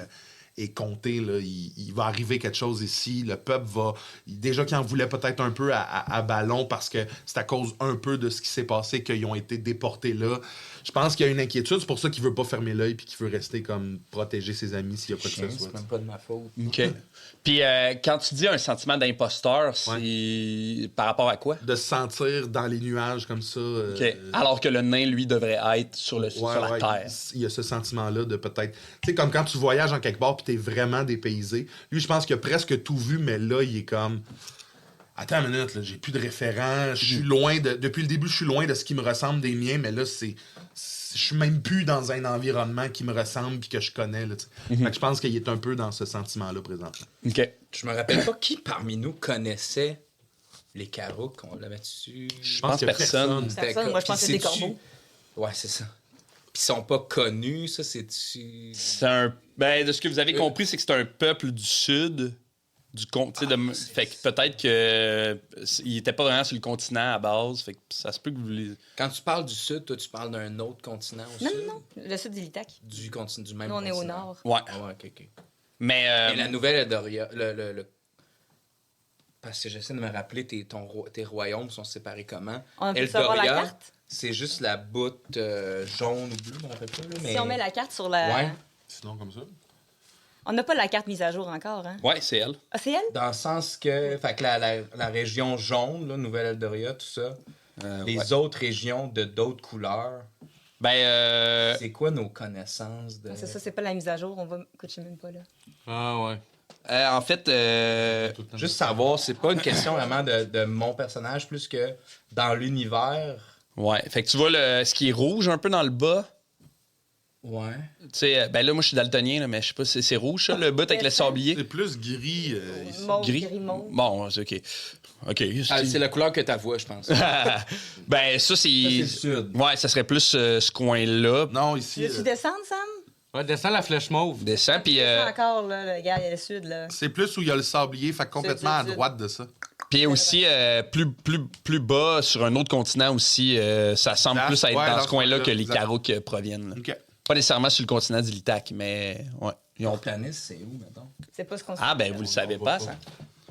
est compté. Là. Il va arriver quelque chose ici. Le peuple va... Déjà qu'il en voulait peut-être un peu à Ballon parce que c'est à cause un peu de ce qui s'est passé qu'ils ont été déportés là. Je pense qu'il y a une inquiétude. C'est pour ça qu'il veut pas fermer l'œil puis qu'il veut rester comme protéger ses amis s'il y a quoi que ce soit. C'est même pas de ma faute. OK. Puis quand tu dis un sentiment d'imposteur, c'est par rapport à quoi? De se sentir dans les nuages comme ça. OK. Alors que le nain, lui, devrait être sur la terre. Il y a ce sentiment-là de peut-être... Tu sais, comme quand tu voyages en quelque part puis t'es vraiment dépaysé. Lui, je pense qu'il a presque tout vu, mais là, il est comme... attends une minute, là, j'ai plus de référents, je suis loin de... Depuis le début, je suis loin de ce qui me ressemble des miens, mais là, je suis même plus dans un environnement qui me ressemble puis que je connais, là, tu sais. Fait que je pense qu'il est un peu dans ce sentiment-là, présentement. OK. Je me rappelle pas qui parmi nous connaissait les Carouks qu'on l'avait dessus. Je pense que personne. Personne, moi, je pense que c'est des corbeaux. Ouais, c'est ça. Puis ils sont pas connus, ça, c'est-tu... C'est un... Ben, de ce que vous avez compris, c'est que c'est un peuple du Sud... Fait que peut-être que il était pas vraiment sur le continent à base. Fait que ça se peut que vous les... Quand tu parles du Sud, toi, tu parles d'un autre continent au Non, Sud? non, le sud du Litac. Du continent, du même Nous, on est continent. au nord. Ouais. Ah ouais, OK. Mais... Et la Nouvelle-Edoria, parce que j'essaie de me rappeler, tes royaumes sont séparés comment? On peut savoir la Eldoria, carte? c'est juste la boute jaune ou bleue, je me rappelle pas. Là, mais... Si on met la carte sur la... Ouais. Sinon, comme ça. On n'a pas la carte mise à jour encore, hein? Ouais, c'est elle. Ah, c'est elle? Dans le sens que, fait que la région jaune, là, Nouvelle-Eldoria, tout ça, les autres régions de d'autres couleurs, c'est quoi nos connaissances de... C'est ça, c'est pas la mise à jour. On va... Écoute, je sais même pas, là. Ah ouais. En fait... Juste savoir, c'est pas une question vraiment de mon personnage, plus que dans l'univers. Ouais. Fait que tu vois ce qui est rouge un peu dans le bas. Ouais. Tu sais, ben là, moi, je suis daltonien, là, mais je sais pas si c'est rouge, ça, le bout avec le sablier. C'est plus gris ici. Mauve, Gris? gris-mauve. Bon, c'est OK. OK. C'est la couleur que ta voix, je pense. Ben, ça, c'est... le sud. Ouais, ça serait plus ce coin-là. Non, ici, Tu descendre, Sam? Ouais, descends la flèche mauve. Descend, puis... Descends encore, là, le gars, il y a le sud, là. c'est plus où il y a le sablier, fait complètement à Sud. droite de ça. Puis aussi, plus bas, sur un autre continent aussi, ça semble plus être dans ce coin-là que les Carouks proviennent. Là. OK. Pas nécessairement sur le continent du Litac, mais ouais. Ils ont... Orcanis, c'est où, mettons? C'est pas ce qu'on Ah, ben, vous le savez pas, ça.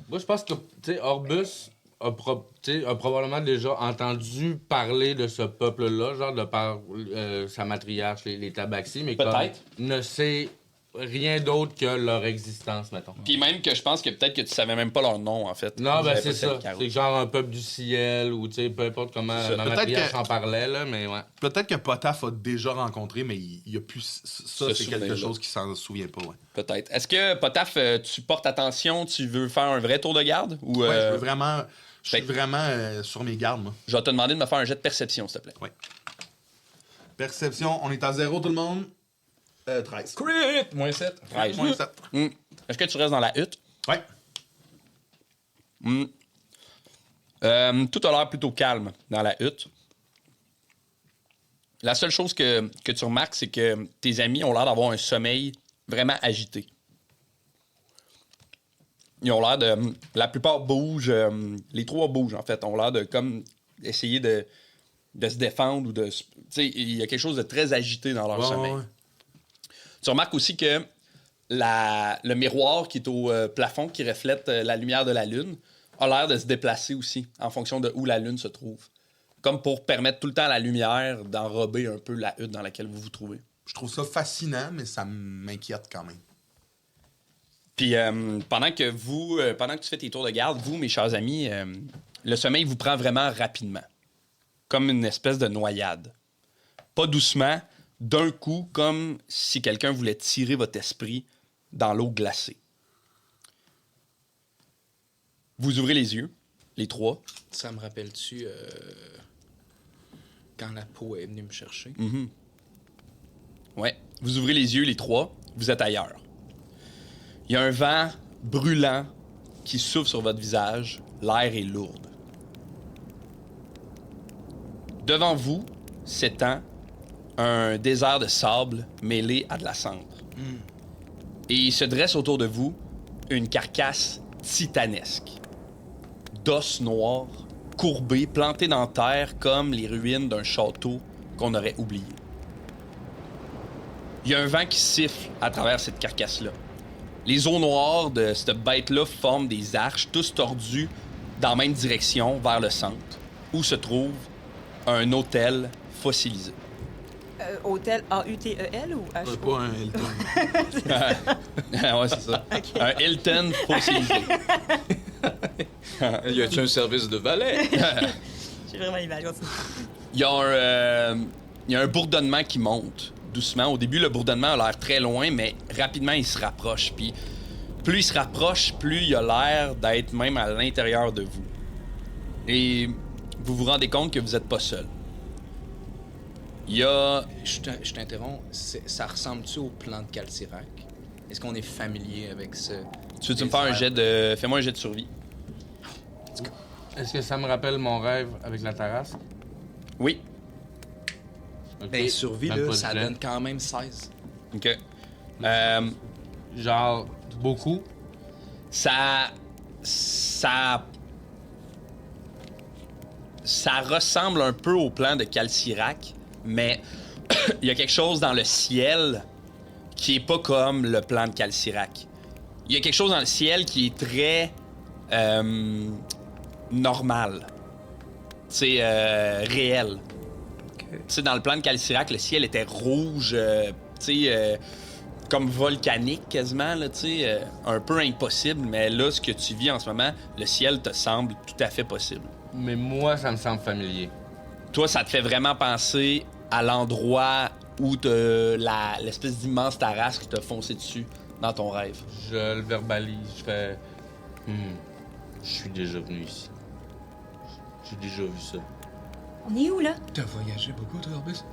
Moi, je pense que, tu sais, Orbus a probablement déjà entendu parler de ce peuple-là, genre de par sa matriarche, les Tabaxi, mais comme Peut-être. ne sait rien d'autre que leur existence, mettons. Puis même que je pense que peut-être que tu savais même pas leur nom, en fait. Non, Vous ben savez c'est pas ça. les Carouks. C'est genre un peuple du ciel ou, tu sais, peu importe comment Ça. ma Peut-être matriarche que- en parlait, là, mais ouais. Peut-être que Potaf a déjà rencontré, mais il y a plus... Ça, Ce c'est quelque souvenir-là. chose qu'il s'en souvient pas, ouais. Peut-être. Est-ce que, Potaf, tu portes attention, tu veux faire un vrai tour de garde? Ou, Ouais, je veux vraiment... Je suis fait- vraiment sur mes gardes, moi. je vais te demander de me faire un jet de perception, s'il te plaît. Perception, on est à 0 tout le monde. 13. Crit! Moins 7. 13. Moins 7. Est-ce que tu restes dans la hutte? Ouais. Tout a l'air plutôt calme dans la hutte. La seule chose que tu remarques, c'est que tes amis ont l'air d'avoir un sommeil vraiment agité. Ils ont l'air de... La plupart bougent. Les trois bougent, en fait. Ont l'air de comme essayer de se défendre ou de... Tu sais, il y a quelque chose de très agité dans leur sommeil. Ouais. Tu remarques aussi que le miroir qui est au plafond, qui reflète la lumière de la Lune, a l'air de se déplacer aussi en fonction de où la Lune se trouve. Comme pour permettre tout le temps à la lumière d'enrober un peu la hutte dans laquelle vous vous trouvez. Je trouve ça fascinant, mais ça m'inquiète quand même. Puis pendant que tu fais tes tours de garde, vous, mes chers amis, le sommeil vous prend vraiment rapidement. Comme une espèce de noyade. Pas doucement, d'un coup, comme si quelqu'un voulait tirer votre esprit dans l'eau glacée. Vous ouvrez les yeux, les trois. Ça me rappelle-tu quand la peau est venue me chercher? Ouais. Vous ouvrez les yeux, les trois, vous êtes ailleurs. Il y a un vent brûlant qui souffle sur votre visage. L'air est lourd. Devant vous s'étend un désert de sable mêlé à de la cendre. Et il se dresse autour de vous une carcasse titanesque. D'os noirs, courbés, plantés dans la terre comme les ruines d'un château qu'on aurait oublié. Il y a un vent qui siffle à travers cette carcasse-là. Les os noirs de cette bête-là forment des arches, tous tordus dans la même direction, vers le centre, où se trouve un hôtel fossilisé. Hôtel A-U-T-E-L ou C'est H-O? pas un Hilton. Ouais, c'est ça. Un Hilton fossilisé. Y a-tu un service de valet? J'ai vraiment l'image. Il y a un bourdonnement qui monte doucement. Au début, le bourdonnement a l'air très loin, mais rapidement, il se rapproche. Puis plus il se rapproche, plus il a l'air d'être même à l'intérieur de vous. Et vous vous rendez compte que vous n'êtes pas seul. Il y a... Je t'interromps. Ça ressemble-tu au plan de Calcirac? Est-ce qu'on est familier avec ce... Tu veux-tu me faire un jet de... Fais-moi un jet de survie. Est-ce que ça me rappelle mon rêve avec la terrasse? Oui. Ok. Ben, survie, Même là, pas ça de jet. donne quand même 16. OK. Genre, beaucoup. Ça ressemble un peu au plan de Calcirac, mais il y a quelque chose dans le ciel qui est pas comme le plan de Calcirac. Il y a quelque chose dans le ciel qui est très normal. C'est réel. Tu sais, dans le plan de Calcirac, le ciel était rouge, comme volcanique quasiment, là, un peu impossible, mais là, ce que tu vis en ce moment, le ciel te semble tout à fait possible. Mais moi, ça me semble familier. Toi, ça te fait vraiment penser à l'endroit où t'as l'espèce d'immense terrasse qui t'a foncé dessus dans ton rêve. Je le verbalise, je fais... je suis déjà venu ici. J'ai déjà vu ça. On est où, là? T'as voyagé beaucoup, toi, Orbus?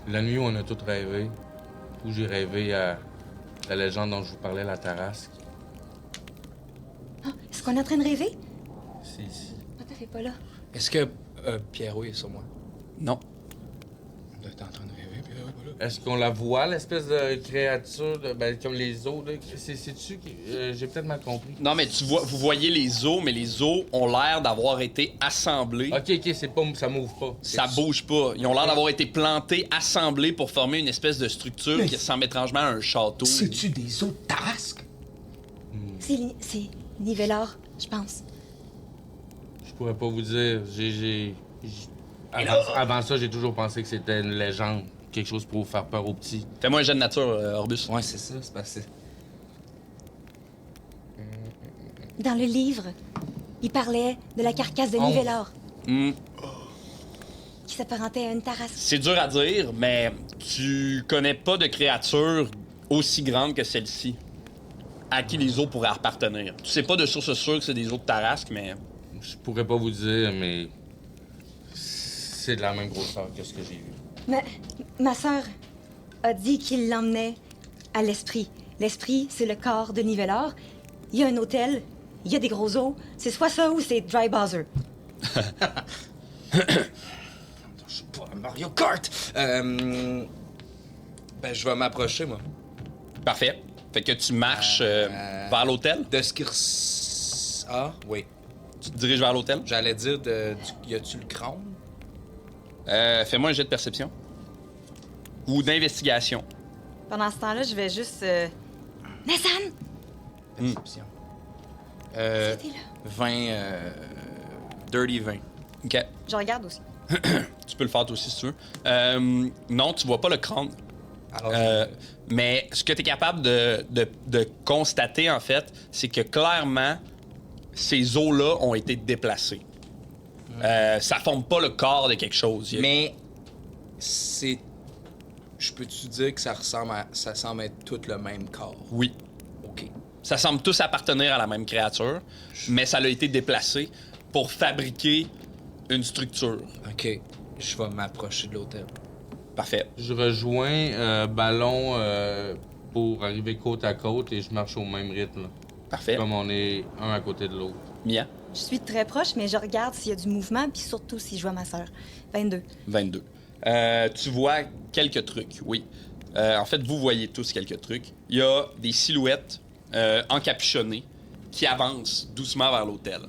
La nuit où on a tous rêvé, où j'ai rêvé à la légende dont je vous parlais, la Tarasque, Ah, est-ce qu'on est en train de rêver? c'est ici. Ah, t'as fait pas là. Est-ce que Pierrot est sur moi? Non. T'es en train de rêver, Pierrot est pas là? Est-ce qu'on la voit, l'espèce de créature, comme les os, là? C'est-tu qui... j'ai peut-être mal compris. Non, mais vous voyez les os, mais les os ont l'air d'avoir été assemblés. Ok, c'est pas... ça m'ouvre pas. Ça bouge pas. Ils ont l'air d'avoir été plantés, assemblés pour former une espèce de structure qui ressemble étrangement à un château. C'est-tu des eaux de Tarasque? C'est Nivelor, je pense. Je pourrais pas vous dire. Avant ça, j'ai toujours pensé que c'était une légende. Quelque chose pour faire peur aux petits. Fais-moi un jet de nature, Orbus. Ouais, c'est ça, c'est passé. Dans le livre, il parlait de la carcasse de 11. Nivelor, Hmm. qui s'apparentait à une terrasse. C'est dur à dire, mais tu connais pas de créature aussi grande que celle-ci à qui les os pourraient appartenir. Tu sais pas de source sûre que c'est des os de Tarasque, mais... Je pourrais pas vous dire, mais... c'est de la même grosseur que ce que j'ai vu. Ma sœur a dit qu'il l'emmenait à l'esprit. L'esprit, c'est le corps de Nivelor. Il y a un hôtel, il y a des gros os. C'est soit ça ou c'est Dry Bowser. Je suis pas à Mario Kart! Ben, je vais m'approcher, moi. Parfait. Fait que tu marches vers l'hôtel. De ce qui Ah, oui. Tu te diriges vers l'hôtel. J'allais dire y a-tu le crâne? Fais-moi un jet de perception. Ou d'investigation. Pendant ce temps-là, je vais juste... Nathan! Perception. C'était là. 20... Dirty 20. OK. Je regarde aussi. Tu peux le faire toi aussi si tu veux. Non, tu vois pas le crâne. Alors, Mais ce que tu es capable de constater, en fait, c'est que clairement, ces os-là ont été déplacés. Ça forme pas le corps de quelque chose. mais c'est... Je peux-tu dire que ça semble être tout le même corps? Oui. OK. Ça semble tous appartenir à la même créature, mais ça a été déplacé pour fabriquer une structure. OK. Je vais m'approcher de l'hôtel. Parfait. Je rejoins Ballon pour arriver côte à côte et je marche au même rythme. Là. Parfait. Comme on est un à côté de l'autre. Mia, Je suis très proche, mais je regarde s'il y a du mouvement, puis surtout si je vois ma sœur. 22. 22. Tu vois quelques trucs, oui. En fait, vous voyez tous quelques trucs. Il y a des silhouettes encapuchonnées qui avancent doucement vers l'hôtel.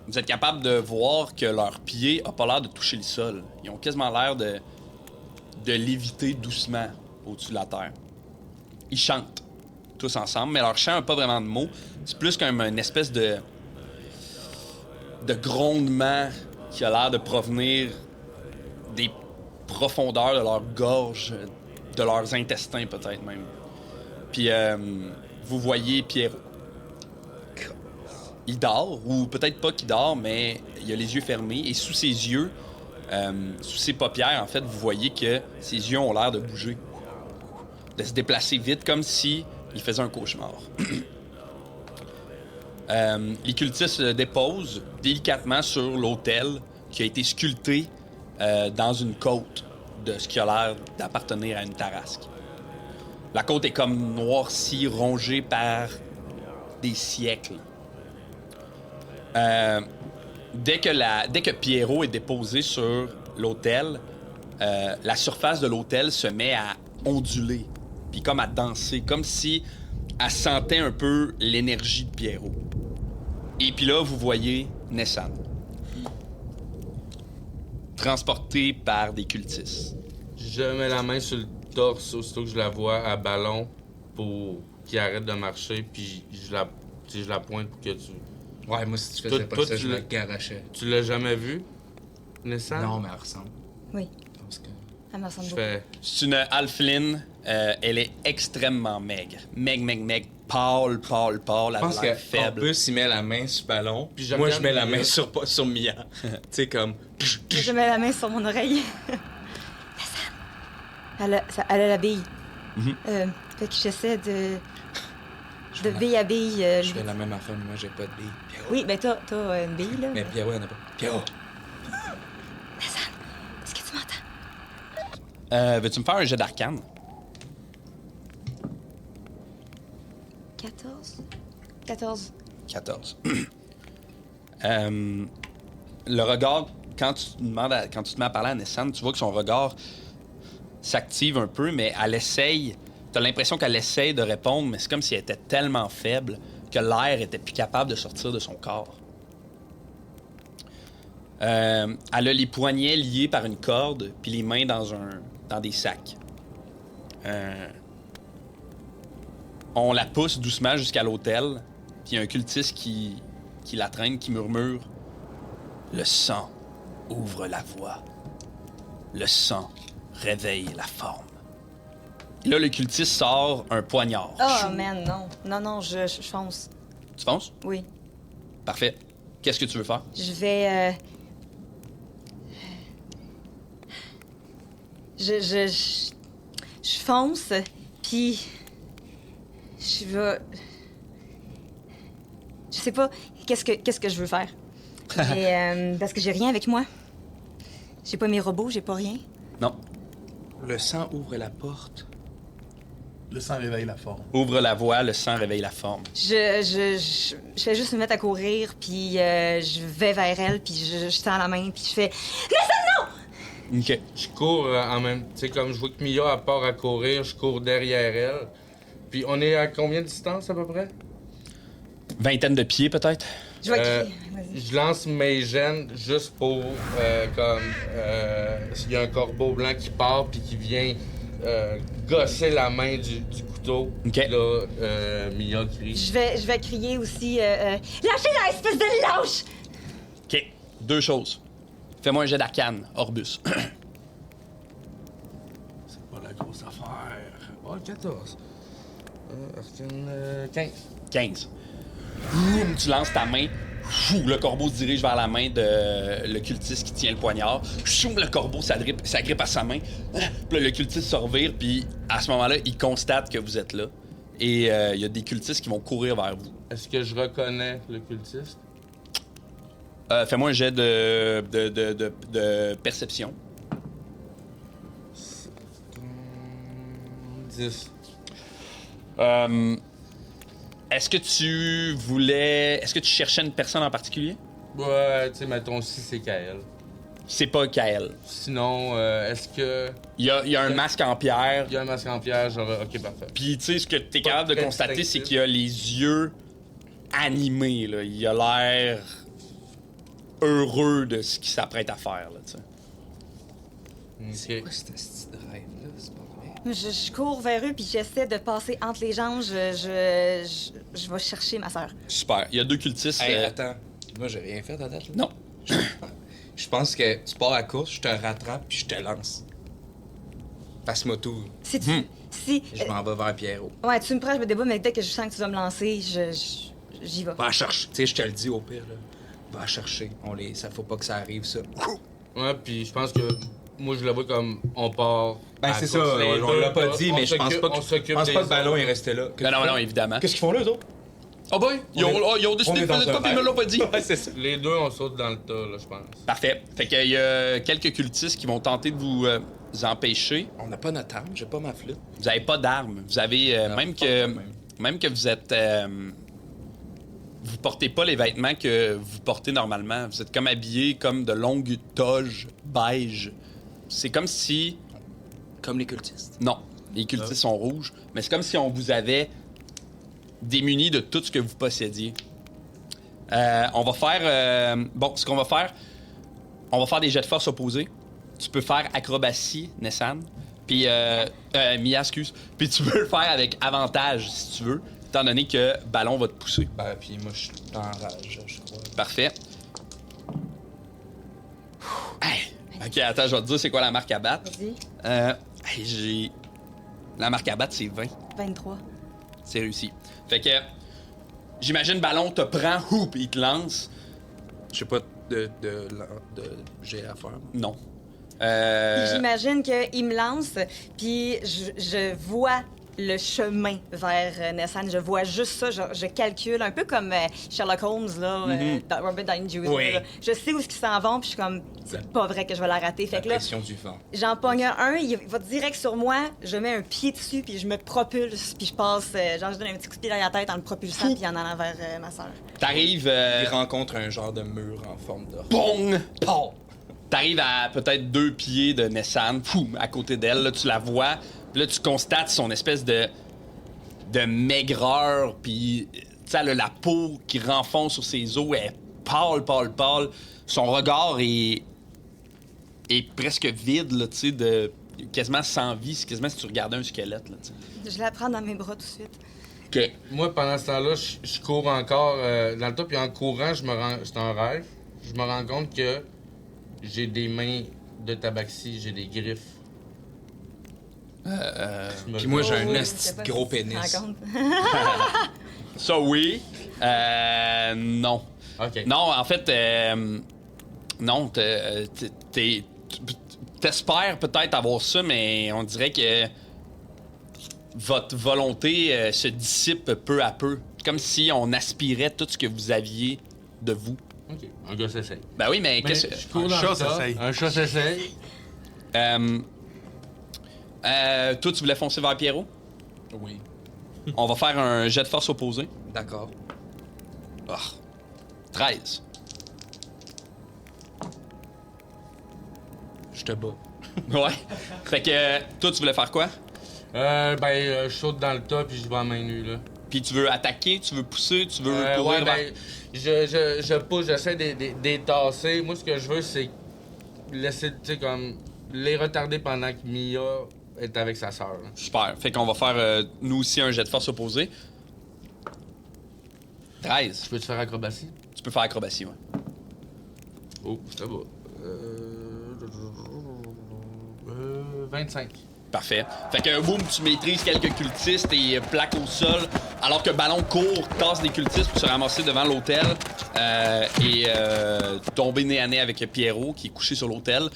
Vous êtes capable de voir que leur pied n'a pas l'air de toucher le sol. Ils ont quasiment l'air de léviter doucement au-dessus de la terre. Ils chantent tous ensemble, mais leur chant n'a pas vraiment de mots. C'est plus comme une espèce de grondement qui a l'air de provenir des profondeurs de leur gorge, de leurs intestins peut-être même. Puis vous voyez Pierrot. Il dort, ou peut-être pas qu'il dort, mais il a les yeux fermés. Et sous ses yeux, sous ses paupières, en fait, vous voyez que ses yeux ont l'air de bouger, de se déplacer vite, comme si il faisait un cauchemar. Les cultistes se déposent délicatement sur l'autel qui a été sculpté dans une côte de ce qui a l'air d'appartenir à une tarasque. La côte est comme noircie, rongée par des siècles. Dès que Pierrot est déposé sur l'autel, la surface de l'autel se met à onduler, puis comme à danser, comme si elle sentait un peu l'énergie de Pierrot. Et puis là, vous voyez Nessan, transporté par des cultistes. Je mets la main sur le torse aussitôt que je la vois à ballon pour qu'il arrête de marcher, puis je la pointe pour que tu... Ouais, moi, si tu Toi- faisais pas toi, ça, tu je l'as- me garochais. Tu l'as jamais vu, Nessan? Non, mais elle ressemble. Oui, Je pense que... elle me ressemble Je beaucoup. fais... C'est une alpheline, elle est extrêmement maigre. Maigre, pâle, Je pense elle a l'air qu'en faible. plus, il met la main sur le ballon, Puis je moi, je regarde mets la Mia. main sur Mia. Tu sais, comme... Je mets la main sur mon oreille. Elle a la bille. Fait que j'essaie de bille à bille. Je fais la même affaire, mais moi, j'ai pas de bille. Pierrot. Oui, ben t'as une bille, là. Mais Pierrot, il en a pas. Pierrot! Est-ce que tu m'entends? Veux-tu me faire un jet d'arcane? 14? 14. 14. Le regard, quand tu te mets à parler à Nessan, tu vois que son regard s'active un peu, mais elle essaye. T'as l'impression qu'elle essaye de répondre, mais c'est comme si elle était tellement faible que l'air était plus capable de sortir de son corps. Elle a les poignets liés par une corde, puis les mains dans des sacs. On la pousse doucement jusqu'à l'hôtel, puis il y a un cultiste qui la traîne, qui murmure « Le sang ouvre la voie. Le sang réveille la forme. » Et là, le cultiste sort un poignard. Oh, man, non. Non, je fonce. Tu penses? Oui. Parfait. Qu'est-ce que tu veux faire? Je vais. Je fonce, puis. Je vais. Je sais pas qu'est-ce que je veux faire. Mais, parce que j'ai rien avec moi. J'ai pas mes robots, j'ai pas rien. Non. Le sang ouvre la porte. Le sang réveille la forme. Ouvre la voie, le sang réveille la forme. Je fais juste me mettre à courir, puis je vais vers elle, puis je tends la main, puis je fais. OK. Je cours en même... Tu sais, comme je vois que Mia, à part à courir, je cours derrière elle. Puis on est à combien de distance, à peu près? Vingtaine de pieds, peut-être? Je vais crier. Vas-y. Je lance mes gènes juste pour, s'il y a un corbeau blanc qui part puis qui vient gosser la main du couteau. OK. Là, Mia crie. Je vais crier aussi. Lâchez-la, espèce de lâche! OK. Deux choses. Fais-moi un jet d'arcane, Orbus. C'est pas la grosse affaire. Oh, 14. Arcane, 15. 15. Boum, tu lances ta main. Fou, le corbeau se dirige vers la main de le cultiste qui tient le poignard. Choum, le corbeau s'agrippe à sa main. Puis là, le cultiste se revire, puis à ce moment-là, il constate que vous êtes là. Et il y a des cultistes qui vont courir vers vous. Est-ce que je reconnais le cultiste? Fais-moi un jet de perception. 10. Est-ce que tu cherchais une personne en particulier? Ouais, tu sais, mettons si c'est Kael. C'est pas Kael. Sinon, est-ce que... Il y a un masque en pierre. Il y a un masque en pierre, genre... Ok, parfait. Puis, tu sais, ce que tu es Pas capable de très constater, c'est distinctif. qu'il a les yeux animés, là. Il a l'air heureux de ce qu'il s'apprête à faire, là, tu sais. C'est Ok. quoi ce petit rêve-là? C'est pas vrai. Je cours vers eux, puis j'essaie de passer entre les jambes. Je vais chercher ma sœur. Super. Il y a deux cultistes. Hey, attends. Moi, j'ai rien fait à date, là. Non. Je pense que tu pars à la course, je te rattrape, puis je te lance. Passe-moi tout. Si tu. Si. Je m'en vais vers Pierrot. Ouais, tu me prends, je me débat, mais dès que je sens que tu vas me lancer, j'y vais. Va chercher. Tu sais, je te le dis au pire, là. Va chercher. Ça faut pas que ça arrive, ça. Ouais, puis je pense que... Moi, je le vois comme on part... Ben, à c'est la ça, course. Les on deux, l'a pas dit, on mais je pense s'occupe- pas on que, s'occupe je pense des pas que le ballon autres. est resté là. Non, évidemment. Qu'est-ce qu'ils font là, eux autres? Oh boy, ils ont décidé de faire de quoi, puis ils me l'ont pas dit. Ouais, c'est ça. Les deux, on saute dans le tas, là, je pense. Parfait. Fait qu'il y a quelques cultistes qui vont tenter de vous empêcher. On n'a pas notre arme, j'ai pas ma flûte. Vous avez pas d'armes. Vous avez, même que vous êtes... vous portez pas les vêtements que vous portez normalement. Vous êtes comme habillés comme de longues toges beige. C'est comme si... Comme les cultistes. Non, les cultistes sont rouges, mais c'est comme si on vous avait démuni de tout ce que vous possédiez. On va faire... ce qu'on va faire, on va faire des jets de force opposés. Tu peux faire acrobatie, Nessan. Puis, Mia, excuse. Puis tu peux le faire avec avantage, si tu veux, étant donné que Ballon va te pousser. Ben, puis moi, je suis en rage, je crois. Parfait. Hey. OK, attends, je vais te dire c'est quoi la marque à battre. Vas-y. J'ai... La marque à battre, c'est 20. 23. C'est réussi. Fait que... J'imagine Ballon te prend, hoop, il te lance. Je sais pas de j'ai à faire. Non. J'imagine qu'il me lance, puis je vois le chemin vers Nessan. Je vois juste ça. Je calcule, un peu comme Sherlock Holmes, là, dans Robert Downey Jr. Oui. là. Je sais où ils s'en vont, puis je suis comme, c'est pas vrai que je vais la rater. Fait La que là, pression du vent. j'en pogne un, il va direct sur moi, je mets un pied dessus, puis je me propulse, puis je passe, genre, je donne un petit coup de pied derrière la tête en le propulsant, puis en allant vers ma sœur. T'arrives... Il rencontre un genre de mur en forme d'or. Bong! Pow! T'arrives à peut-être 2 pieds de Nessan, poum, à côté d'elle, là, tu la vois. Puis là, tu constates son espèce de maigreur, puis tu sais, elle a la peau qui renfonce sur ses os, elle est pâle. Son regard est presque vide, là, tu sais, quasiment sans vie. C'est quasiment si tu regardais un squelette, là, tu sais. Je la prends dans mes bras tout de suite. OK. Moi, pendant ce temps-là, je cours encore dans le tas, puis en courant, c'est un rêve. Je me rends compte que j'ai des mains de tabaxi, j'ai des griffes. Puis moi, j'ai un Oui, esti je sais de pas gros si tu te pénis. rends compte. Ça, oui. Non. OK. Non, en fait, non, t'espères peut-être avoir ça, mais on dirait que votre volonté se dissipe peu à peu. Comme si on aspirait tout ce que vous aviez de vous. OK. Un gars s'essaye. Ben oui, mais Mais qu'est-ce que... je cours Un dans chat le tas. s'essaye. Un chat s'essaye. Toi, tu voulais foncer vers Pierrot? Oui. On va faire un jet de force opposé. D'accord. Ah, 13. Je te bats. Ouais. Fait que toi, tu voulais faire quoi? Je saute dans le tas, puis je vais à main nue, là. Puis tu veux attaquer, tu veux pousser, tu veux courir Ouais, vers... je pousse, j'essaie d'étasser. Moi, ce que je veux, c'est laisser, tu sais, comme, les retarder pendant que Mia est avec sa sœur. là. Super. Fait qu'on va faire, nous aussi, un jet de force opposé. 13. Je peux-tu faire acrobatie? Tu peux faire acrobatie, ouais. Oh, ça va. 25. Parfait. Fait que boum, tu maîtrises quelques cultistes et plaques au sol, alors que Ballon court, tasse des cultistes pour se ramasser devant l'hôtel et tomber nez à nez avec Pierrot qui est couché sur l'hôtel.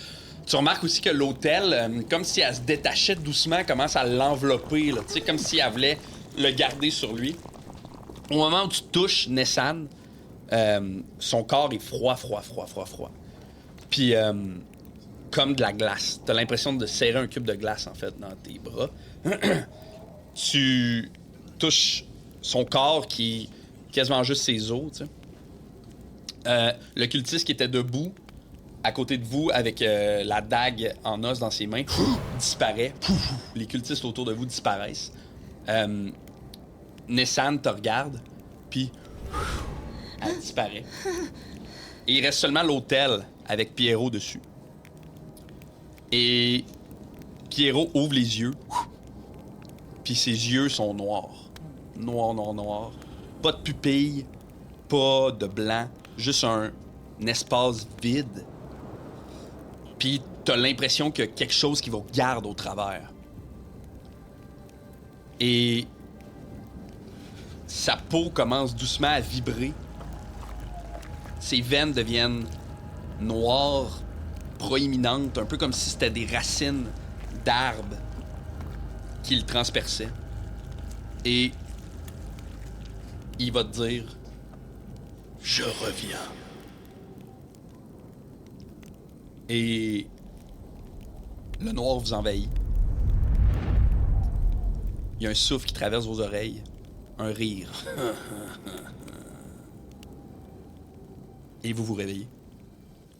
Tu remarques aussi que l'hôtel, comme si elle se détachait doucement, commence à l'envelopper, là, tu sais, comme si elle voulait le garder sur lui. Au moment où tu touches Nessan, son corps est froid. Puis, comme de la glace. T'as l'impression de serrer un cube de glace, en fait, dans tes bras. Tu touches son corps qui est quasiment juste ses os, tu sais. Le cultiste qui était debout, à côté de vous, avec la dague en os dans ses mains, disparaît. Les cultistes autour de vous disparaissent. Nessan te regarde, puis elle disparaît. Et il reste seulement l'hôtel avec Pierrot dessus. Et Pierrot ouvre les yeux, puis ses yeux sont noirs. Noir. Pas de pupille, pas de blanc, juste un espace vide. Puis t'as l'impression qu'il y a quelque chose qui vous regarde au travers. Et sa peau commence doucement à vibrer. Ses veines deviennent noires, proéminentes, un peu comme si c'était des racines d'arbres qui le transperçaient. Et il va te dire « Je reviens ». Et le noir vous envahit. Il y a un souffle qui traverse vos oreilles, un rire. Et vous vous réveillez.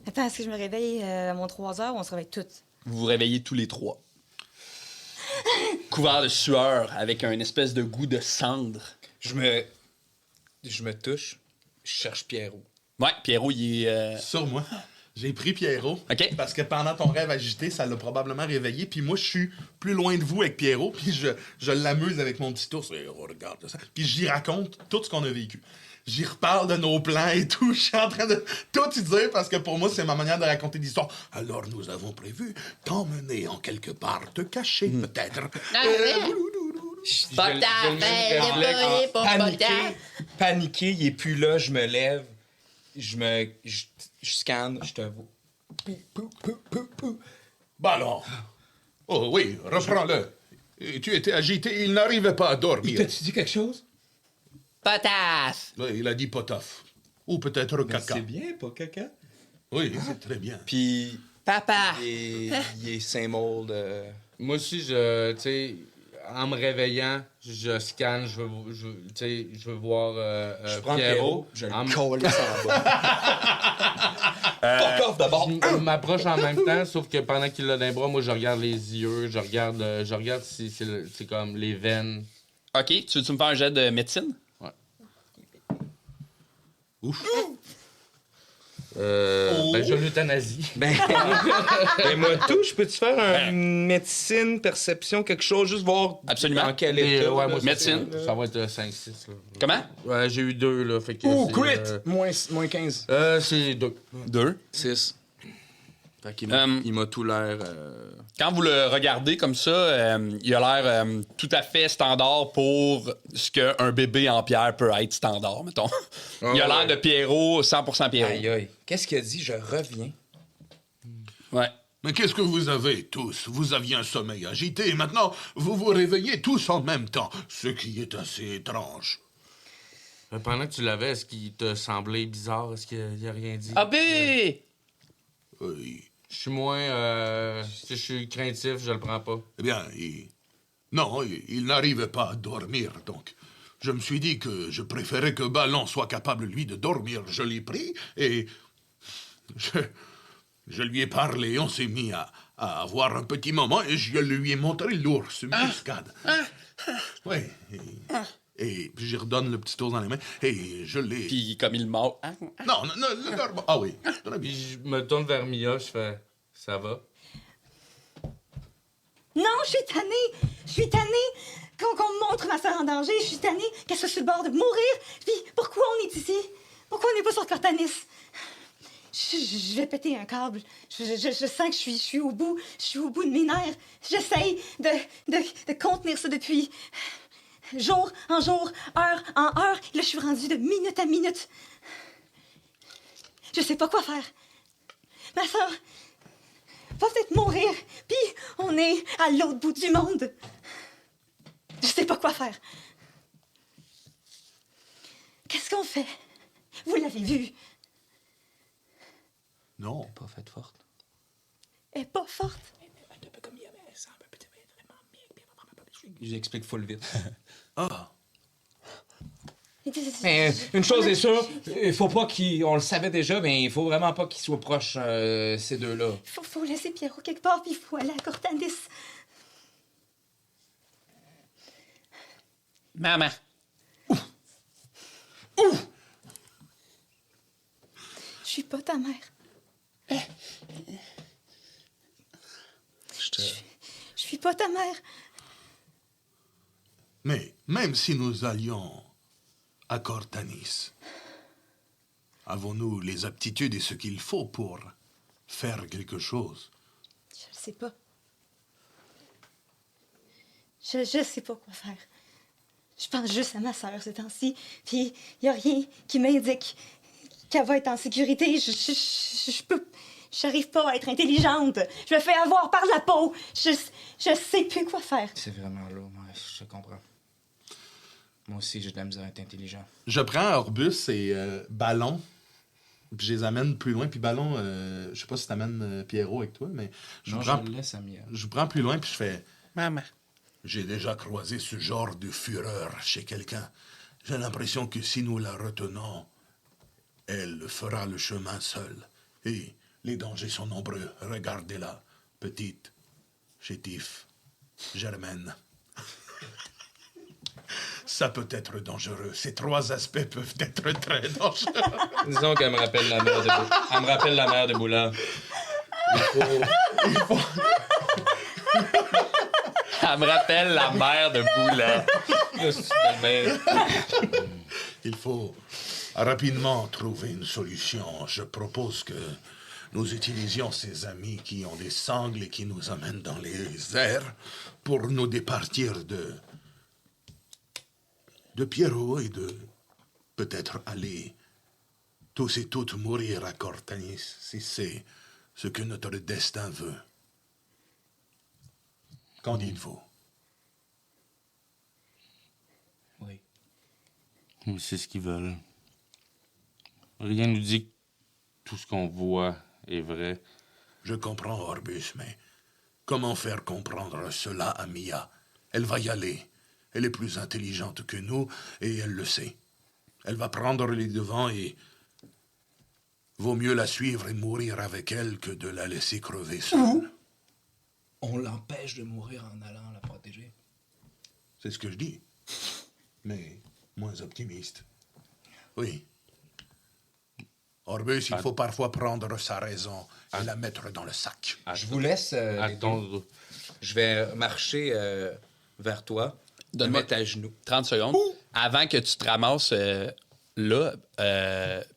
Attends, est-ce que je me réveille à mon 3 heures ou on se réveille toutes? Vous vous réveillez tous les trois. Couverts de sueur, avec un espèce de goût de cendre. Je me touche, je cherche Pierrot. Ouais, Pierrot, il est... Sur moi. J'ai pris Pierrot. OK. Parce que pendant ton rêve agité, ça l'a probablement réveillé. Puis moi, je suis plus loin de vous avec Pierrot. Puis je l'amuse avec mon petit ours. Oh, regarde ça. Puis j'y raconte tout ce qu'on a vécu. J'y reparle de nos plans et tout. Je suis en train de tout y dire parce que pour moi, c'est ma manière de raconter l'histoire. Alors, nous avons prévu t'emmener en quelque part, te cacher peut-être. Paniqué, il est plus là, je me lève, je scanne, je te vois. Bah alors. Oh oui, reprends-le. Et tu étais agité, il n'arrivait pas à dormir. T'as-tu dit quelque chose? Potasse! Oui, il a dit potaf. Ou peut-être caca. C'est bien, pas caca. Oui, c'est très bien. Puis, Papa! il est Saint-Maud. Moi aussi, tu sais, en me réveillant, je scanne, je veux voir Je prends Pierrot. je En le m- colle en bas. Fuck off d'abord. Je m'approche en même temps, sauf que pendant qu'il l'a dans les bras, moi, je regarde les yeux, je regarde si c'est comme les veines. OK, tu veux-tu me faire un jet de médecine? Ouf. Ben, je l'euthanasie. Ben moi tout, je peux-tu faire une médecine, perception, quelque chose, juste voir Absolument. dans quel Et, état. ouais, moi, Médecine. Ça va être 5-6. Là. Comment? Ouais, j'ai eu 2, là. Fait que Oh, c'est, crit! Moins 15. C'est 2. 2. 6. Fait qu'il il m'a tout l'air... Quand vous le regardez comme ça, il a l'air tout à fait standard pour ce qu'un bébé en pierre peut être standard, mettons. Il a l'air de Pierrot, 100% Pierrot. Aïe aïe. Qu'est-ce qu'il a dit? Je reviens. Ouais. Mais qu'est-ce que vous avez tous? Vous aviez un sommeil agité et maintenant vous vous réveillez tous en même temps, ce qui est assez étrange. Pendant que tu l'avais, est-ce qu'il te semblait bizarre? Est-ce qu'il a rien dit? Ah, bé! Oui. Je suis moins... si je suis craintif, je le prends pas. Eh bien, non, il n'arrivait pas à dormir, donc je me suis dit que je préférais que Ballon soit capable, lui, de dormir. Je l'ai pris et je lui ai parlé. On s'est mis à avoir un petit moment et je lui ai montré l'ours, une muscade. Oui. Et puis j'y redonne le petit ours dans les mains et je l'ai... Puis comme il mord. Hein? Non, le dors. Ah oui, très bien. Puis je me tourne vers Mia, je fais... Ça va? Non, je suis tannée! Je suis tannée qu'on me montre ma soeur en danger. Je suis tannée qu'elle soit sur le bord de mourir. Puis pourquoi on est ici? Pourquoi on n'est pas sur Cortanis? Je vais péter un câble. Je sens que je suis au bout. Je suis au bout de mes nerfs. J'essaye de contenir ça depuis jour en jour, heure en heure. Là, je suis rendue de minute à minute. Je sais pas quoi faire. Ma soeur va peut-être mourir, puis on est à l'autre bout du monde. Je sais pas quoi faire. Qu'est-ce qu'on fait? Vous l'avez vu. Non. Pas faite forte. Elle est pas forte. J'explique full vite. Ah. Mais une chose est sûre, il faut pas on le savait déjà, mais il faut vraiment pas qu'ils soient proches, ces deux-là. Faut laisser Pierrot quelque part, puis il faut aller à Cortanis. Maman. Je suis pas ta mère. Je suis pas ta mère. Mais même si nous allions à Cortanis, avons-nous les aptitudes et ce qu'il faut pour faire quelque chose? Je le sais pas. Je sais pas quoi faire. Je pense juste à ma sœur ces temps-ci, puis y a rien qui m'indique qu'elle va être en sécurité. J'arrive pas à être intelligente. Je me fais avoir par la peau. Je sais plus quoi faire. C'est vraiment lourd, ouais, je comprends. Moi aussi, j'ai de la misère à être intelligent. Je prends Orbus et Ballon, puis je les amène plus loin. Puis Ballon, je sais pas si t'amènes Pierrot avec toi, mais je Non, vous je prends, le laisse à Mia. je vous prends plus loin, puis je fais... Maman. J'ai déjà croisé ce genre de fureur chez quelqu'un. J'ai l'impression que si nous la retenons, elle fera le chemin seule. Et les dangers sont nombreux. Regardez-la, petite, chétif, Germaine. Ça peut être dangereux. Ces 3 aspects peuvent être très dangereux. Disons qu'elle me rappelle la mère de Elle me rappelle la mère de Boula. Elle me rappelle la mère de Boula. Il faut rapidement trouver une solution. Je propose que nous utilisions ces amis qui ont des sangles et qui nous amènent dans les airs pour nous départir de Pierrot et de peut-être aller tous et toutes mourir à Cortanis si c'est ce que notre destin veut. Qu'en dites-vous? Oui. C'est ce qu'ils veulent. Rien nous dit que tout ce qu'on voit est vrai. Je comprends, Orbus, mais comment faire comprendre cela à Mia? Elle va y aller. Elle est plus intelligente que nous, et elle le sait. Elle va prendre les devants et... vaut mieux la suivre et mourir avec elle que de la laisser crever seule. On l'empêche de mourir en allant la protéger. C'est ce que je dis. Mais moins optimiste. Oui. Orbus, il faut parfois prendre sa raison et la mettre dans le sac. Je vous laisse. les deux. Attends. Je vais marcher vers toi. Me Donne-moi mettre à genoux. 30 secondes. Avant que tu te ramasses là,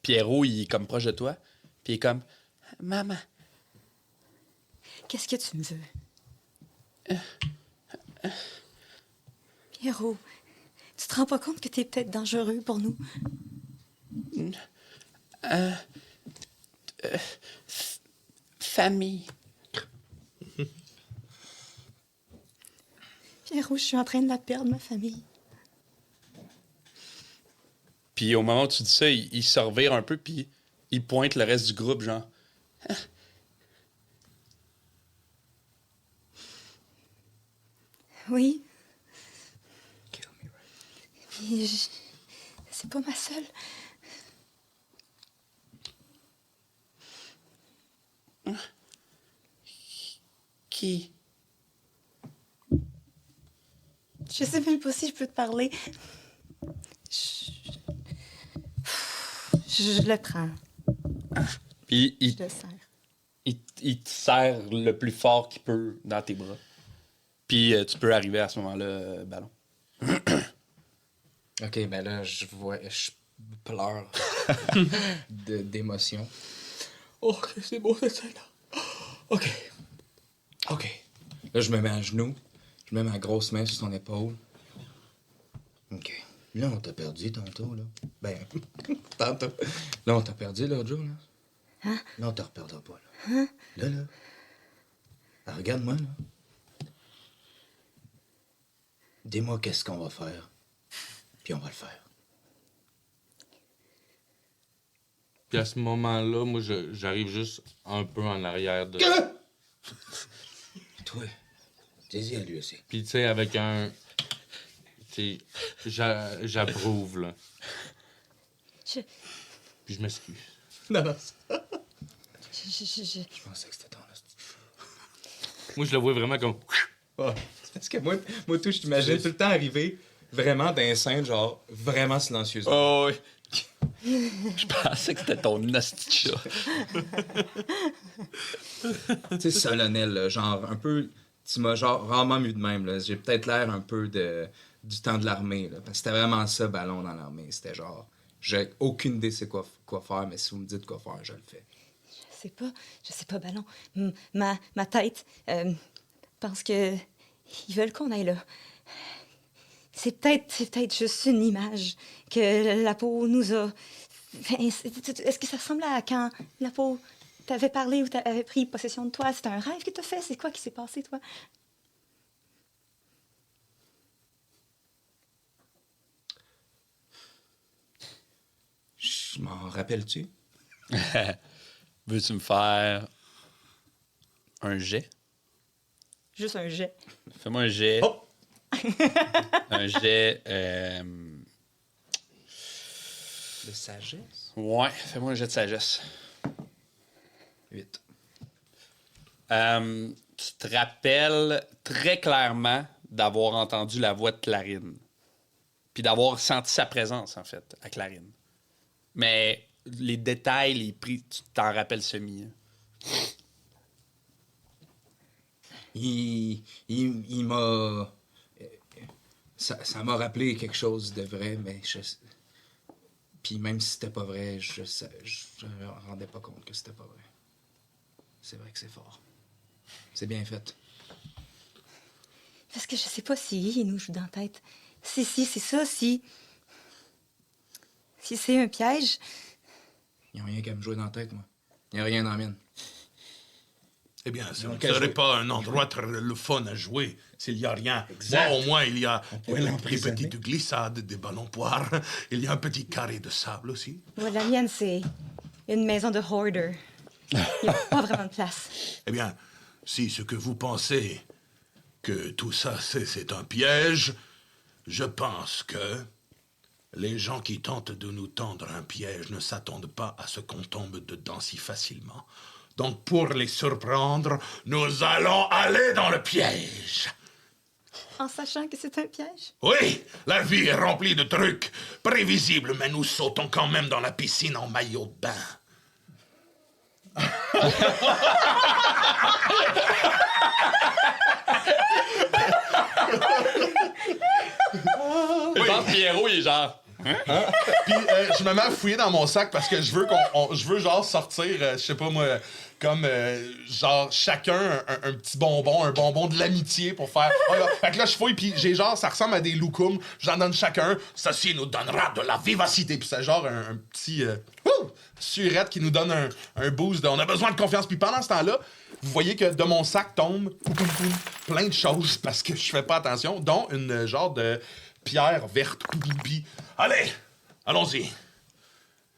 Pierrot, il est comme proche de toi. Puis il est comme Maman. Qu'est-ce que tu me veux? Pierrot, tu te rends pas compte que t'es peut-être dangereux pour nous? Famille. Pierrot, je suis en train de la perdre, ma famille. Puis au moment où tu dis ça, il se revire un peu, puis il pointe le reste du groupe, genre. Oui. Mais c'est pas ma seule. Qui? Je sais même pas si je peux te parler. Je le prends. Puis Je le serre. il te serre le plus fort qu'il peut dans tes bras. Puis tu peux arriver à ce moment-là, Ballon. OK, ben là, je pleure d'émotion. Oh, c'est beau cette scène-là. OK. Là, je me mets à genoux. Je mets ma grosse main sur son épaule. OK. Là, on t'a perdu tantôt, là. Ben, tantôt. Là, on t'a perdu l'autre jour, là. Hein? Là, on te reperdra pas, là. Hein? Là. Ah, regarde-moi, là. Dis-moi qu'est-ce qu'on va faire. Puis on va le faire. Puis à ce moment-là, moi, j'arrive juste un peu en arrière de... Toi, dis-y à lui aussi. Puis tu sais, avec un... Tu sais, j'approuve, là. Puis je m'excuse. Non. Je pensais que c'était ton hostie. Moi, je le vois vraiment comme... Ah, c'est parce que moi tout, je t'imagine tout le temps arriver vraiment d'un scène, genre, vraiment silencieuse. Oh, oui. Je pensais que c'était ton hostie de chat. Tu sais, solennel, là, genre, un peu... Tu m'as, genre, rarement mieux de même, là. J'ai peut-être l'air un peu du temps de l'armée, là. Parce que c'était vraiment ça, Ballon, dans l'armée. C'était genre... J'ai aucune idée c'est quoi faire, mais si vous me dites quoi faire, je le fais. Je sais pas, Ballon. Ma tête pense que ils veulent qu'on aille là. C'est peut-être juste une image que la peau nous a... Est-ce que ça ressemble à quand la peau t'avait parlé ou t'avait pris possession de toi? C'est un rêve que t'as fait? C'est quoi qui s'est passé, toi? m'en rappelles-tu? Veux-tu me faire un jet? Juste un jet. Fais-moi un jet. Oh! Un jet... De sagesse? Ouais, fais-moi un jet de sagesse. 8. Tu te rappelles très clairement d'avoir entendu la voix de Clarine. Puis d'avoir senti sa présence, en fait, à Clarine. Mais les détails, les prix, tu t'en rappelles semi. Il m'a... Ça m'a rappelé quelque chose de vrai, mais Puis même si c'était pas vrai, je me rendais pas compte que c'était pas vrai. C'est vrai que c'est fort. C'est bien fait. Parce que je sais pas si il nous joue dans la tête. Si, c'est ça, si... Si c'est un piège... Il n'y a rien qu'à me jouer dans la tête, moi. Il n'y a rien dans la mienne. Eh bien, ce ne Donc, à serait jouer. pas un endroit très le fun à jouer s'il n'y a rien. Exact. Moi, au moins, il y a pourrait des l'emprisonner. petites glissades, des ballons poires. Il y a un petit carré de sable aussi. Ouais, la mienne, c'est une maison de hoarder. Il n'y a pas vraiment de place. Eh bien, si ce que vous pensez que tout ça, c'est un piège, je pense que les gens qui tentent de nous tendre un piège ne s'attendent pas à ce qu'on tombe dedans si facilement. Donc, pour les surprendre, nous allons aller dans le piège. En sachant que c'est un piège. Oui, la vie est remplie de trucs prévisibles, mais nous sautons quand même dans la piscine en maillot de bain. Je pense que Pierrot, il est genre... Puis je me mets à fouiller dans mon sac parce que je veux je veux genre sortir, je sais pas moi, comme genre chacun un petit bonbon, un bonbon de l'amitié pour faire. Oh, là. Fait que là je fouille puis j'ai genre ça ressemble à des loukoums, j'en donne chacun. Ceci nous donnera de la vivacité puis c'est genre un petit surette qui nous donne un boost. On a besoin de confiance puis pendant ce temps-là, vous voyez que de mon sac tombe plein de choses parce que je fais pas attention, dont une genre de pierre verte. Puis, allez, allons-y.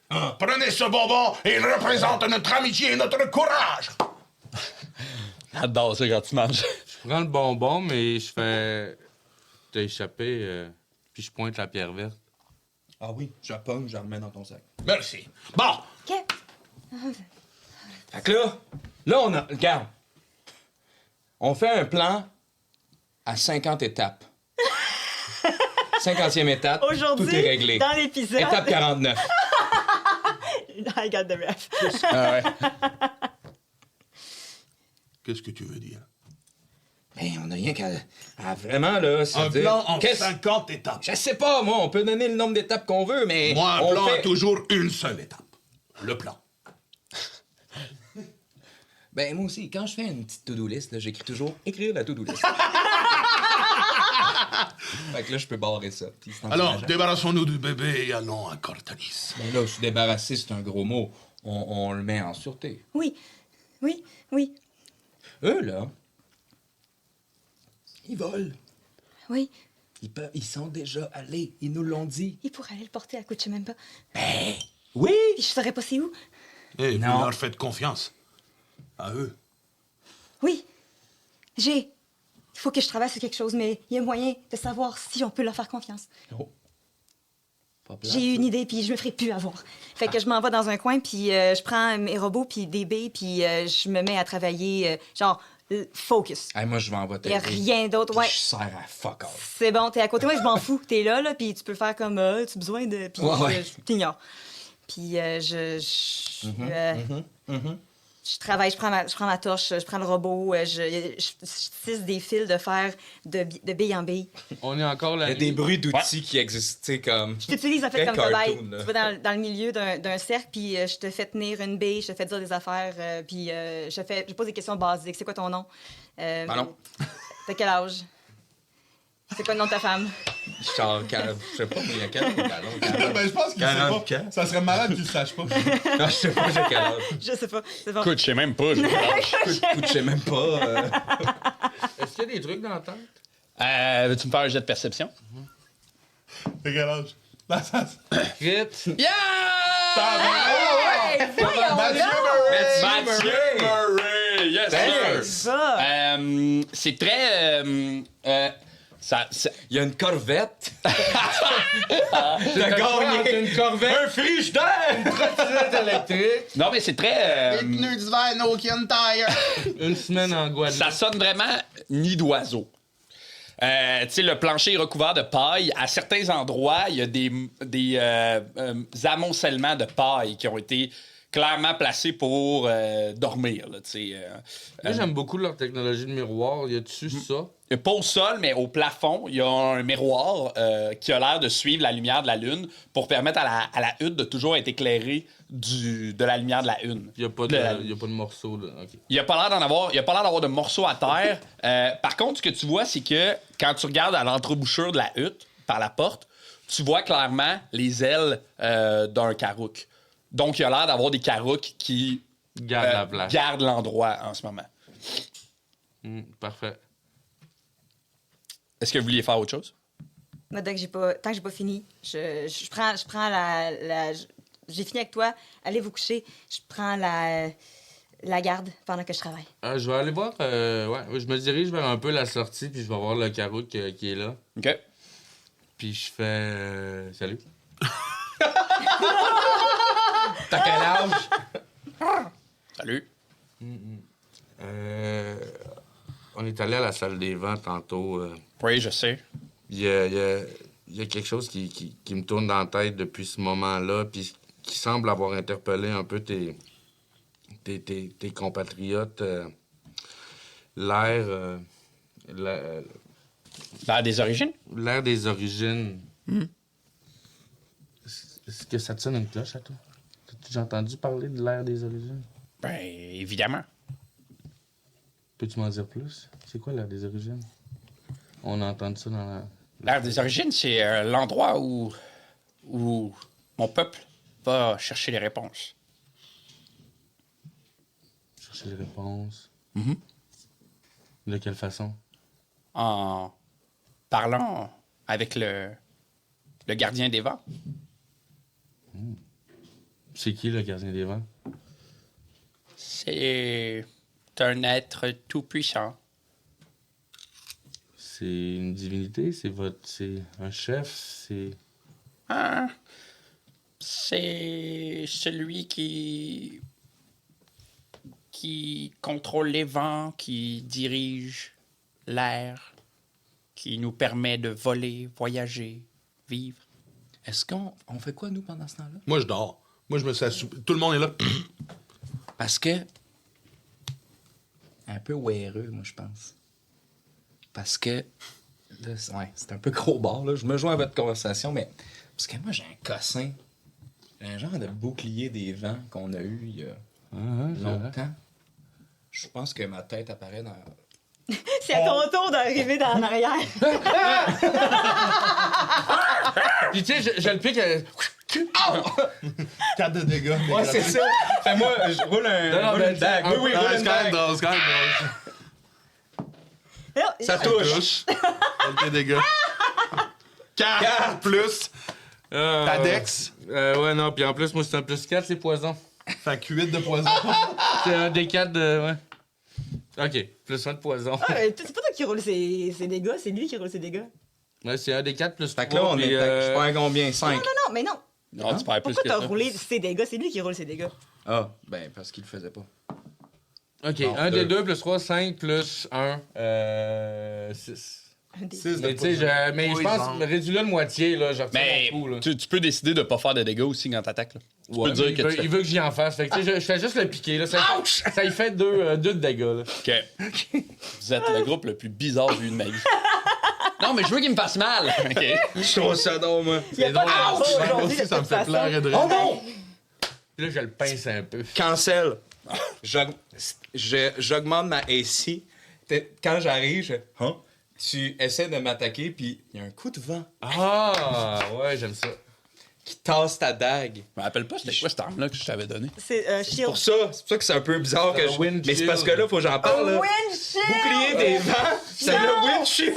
Prenez ce bonbon et il représente notre amitié et notre courage. J'adore ça quand tu manges. Je prends le bonbon, mais je fais... T'as échappé, puis je pointe la pierre verte. Ah oui, je la pogne, je la remets dans ton sac. Merci. Bon, Fait que là, on a... Regarde. On fait un plan à 50 étapes. 50e étape, Aujourd'hui, tout est réglé. dans l'épisode... Étape 49. I got the ref. Ah ouais. qu'est-ce que tu veux dire? Ben, on n'a rien qu'à... vraiment, là, c'est Un dire... plan en Qu'est-ce- 50 étapes. Je sais pas, moi, on peut donner le nombre d'étapes qu'on veut, mais... Moi, un on plan fait... a toujours une seule étape. Le plan. Ben, moi aussi, quand je fais une petite to-do list, là, j'écris toujours « écrire la to-do list ». Fait que là, je peux barrer ça. Puis c'est Alors, encourageant. débarrassons-nous du bébé et allons à Cortalis. Ben là, se débarrasser, c'est un gros mot. On le met en sûreté. Oui. Eux, là, ils volent. Oui. Ils sont déjà allés. Ils nous l'ont dit. Il pourrait aller le porter à coup de je sais même pas. Oui! Puis je saurais pas c'est où. Et vous Non. leur faites confiance. À eux. Oui. Il faut que je travaille sur quelque chose, mais il y a moyen de savoir si on peut leur faire confiance. Oh. Pas plate, J'ai eu ça. une idée, puis je me ferai plus avoir. Fait que je m'en vais dans un coin, puis je prends mes robots, puis des baies, puis je me mets à travailler, focus. Hey, moi, je vais en Il voter. y a rien d'autre, ouais. Je sers à fuck off. C'est bon, t'es à côté, moi, je m'en fous. T'es là, puis tu peux faire comme, tu as besoin de... Puis Ouais. je t'ignore. Puis je travaille, je prends ma torche, je prends le robot, je tisse des fils de fer de bille en bille. On est encore là. Il y a des bruits d'outils qui existent, tu sais, comme... Je t'utilise en fait Quel comme cobaye. cartoon, là. Tu vas dans le milieu d'un cercle, puis je te fais tenir une bille, je te fais dire des affaires, puis je pose des questions basiques. C'est quoi ton nom? Ballon. T'as quel âge? C'est quoi le nom de ta femme? Genre, je sais pas, mais il y a quel ballon? Ben, je pense qu'il sait 40 pas. Ça serait malade qu'il le sache pas. Non, je sais pas, j'ai quel âge. Je sais pas. C'est bon. Écoute, je sais même pas. Je Écoute, je sais même pas. Est-ce qu'il y a des trucs dans la tête? Veux-tu me faire un jet de perception? T'as quel âge? Crit. Yeah! Mathieu Murray! Yes, sir! Ça! C'est très... Il y a une corvette. T'as gagné une corvette, un frigidaire, une trottinette électrique. Non, mais c'est très... Les pneus d'hiver Nokian Tire. Une semaine en Guadeloupe. ça sonne vraiment nid d'oiseau. Tu sais, le plancher est recouvert de paille. À certains endroits, il y a des amoncellements de paille qui ont été clairement placés pour dormir. Là, Moi, j'aime beaucoup leur technologie de miroir. Y a-tu ça? pas au sol, mais au plafond, il y a un miroir qui a l'air de suivre la lumière de la Lune pour permettre à la hutte de toujours être éclairée de la lumière de la Lune. Y a pas de morceau, là. OK. Il n'y a pas l'air d'avoir de morceaux à terre. Par contre, ce que tu vois, c'est que quand tu regardes à l'entrebouchure de la hutte, par la porte, tu vois clairement les ailes d'un carouc. Donc, il y a l'air d'avoir des caroucs qui Garde la place. gardent l'endroit en ce moment. Parfait. Est-ce que vous vouliez faire autre chose? Moi, tant que j'ai pas fini, je prends j'ai fini avec toi, allez vous coucher, je prends la garde pendant que je travaille. Je vais aller voir... je me dirige vers un peu la sortie, puis je vais voir le carouc qui est là. OK. Puis je fais... salut. T'as quel âge? Salut. On est allé à la salle des vents tantôt. Oui, je sais. Il y a quelque chose qui me tourne dans la tête depuis ce moment-là, puis qui semble avoir interpellé un peu tes compatriotes. L'air Des origines? L'air des origines. Est-ce que ça te sonne une cloche à toi? T'as déjà entendu parler de l'air des origines? Ben, évidemment. Peux-tu m'en dire plus? C'est quoi l'air des origines? On a entendu ça dans la... L'air des origines, c'est l'endroit où mon peuple va chercher les réponses. Chercher les réponses. Mhm. De quelle façon? En parlant avec le gardien des vents. C'est qui le gardien des vents? C'est un être tout-puissant. C'est une divinité? C'est un chef? C'est celui qui contrôle les vents, qui dirige l'air, qui nous permet de voler, voyager, vivre. Est-ce qu'on fait quoi, nous, pendant ce temps-là? Moi, je dors. Moi, je me suis assoupli. Tout le monde est là. Parce que... Un peu weareux, moi, je pense. Parce que... Là, c'est un peu gros bord, là. Je me joins à votre conversation, mais... Parce que moi, j'ai un cossin. J'ai un genre de bouclier des vents qu'on a eu il y a longtemps. Je pense que ma tête apparaît dans... C'est à ton tour d'arriver dans l'arrière. Puis tu sais, je le pique... 4 de dégâts. Ouais, c'est ça. Fait moi, je roule une dague. Oui, Ah, roule c'est une quand même dague. drôle, c'est quand même drôle. Ça touche. Quel dégâts. 4 plus ta dex. Ouais, non, puis en plus, moi, c'est un plus 4, c'est poison. Fait que 8 de poison. C'est un des 4 de... Ouais. OK, plus 1 de poison. Ah, mais c'est pas toi qui roule ses dégâts, c'est lui qui roule ses dégâts. Ouais, c'est un des 4 plus 3. Fait que là, on est... Je prends combien? 5? Non, mais non. Non, tu perds plus Pourquoi que t'as ça. roulé ses dégâts? C'est lui qui roule ses dégâts. Ah, ben, parce qu'il le faisait pas. OK, Bon, 1 des deux. 2 plus 3, 5 plus 1, 6. Un des- 6 de Mais tu sais, je pense, réduis-le de moitié, là, je retire Mais mon coup, là. tu peux décider de pas faire de dégâts aussi quand t'attaques. Là. Tu Ouais, peux dire mais que tu fais... il veut que j'y en fasse. Fait que, tu sais, je fais juste le piquer, là. Ça y fait 2 de dégâts, là. OK. Vous êtes le groupe le plus bizarre que j'ai eu de ma vie. Non, mais je veux qu'il me fasse mal. OK. Je trouve ça drôle, moi. Il y a pas de combat Moi aujourd'hui, aussi, de ça me toute fait façon. pleurer de Oh rire. non! Puis là, je le pince un peu. Cancel. J'augmente ma AC. Quand j'arrive, tu essaies de m'attaquer, puis il y a un coup de vent. Ah, ouais, j'aime ça. qui tasse ta dague. Je me rappelle pas, c'était quoi cette arme-là que je t'avais donné? C'est C'est shield. pour ça que c'est un peu bizarre que je... windshield. Mais c'est parce que là, faut que j'en parle, là. Windshield! Bouclier des vents, c'est Non! le windshield.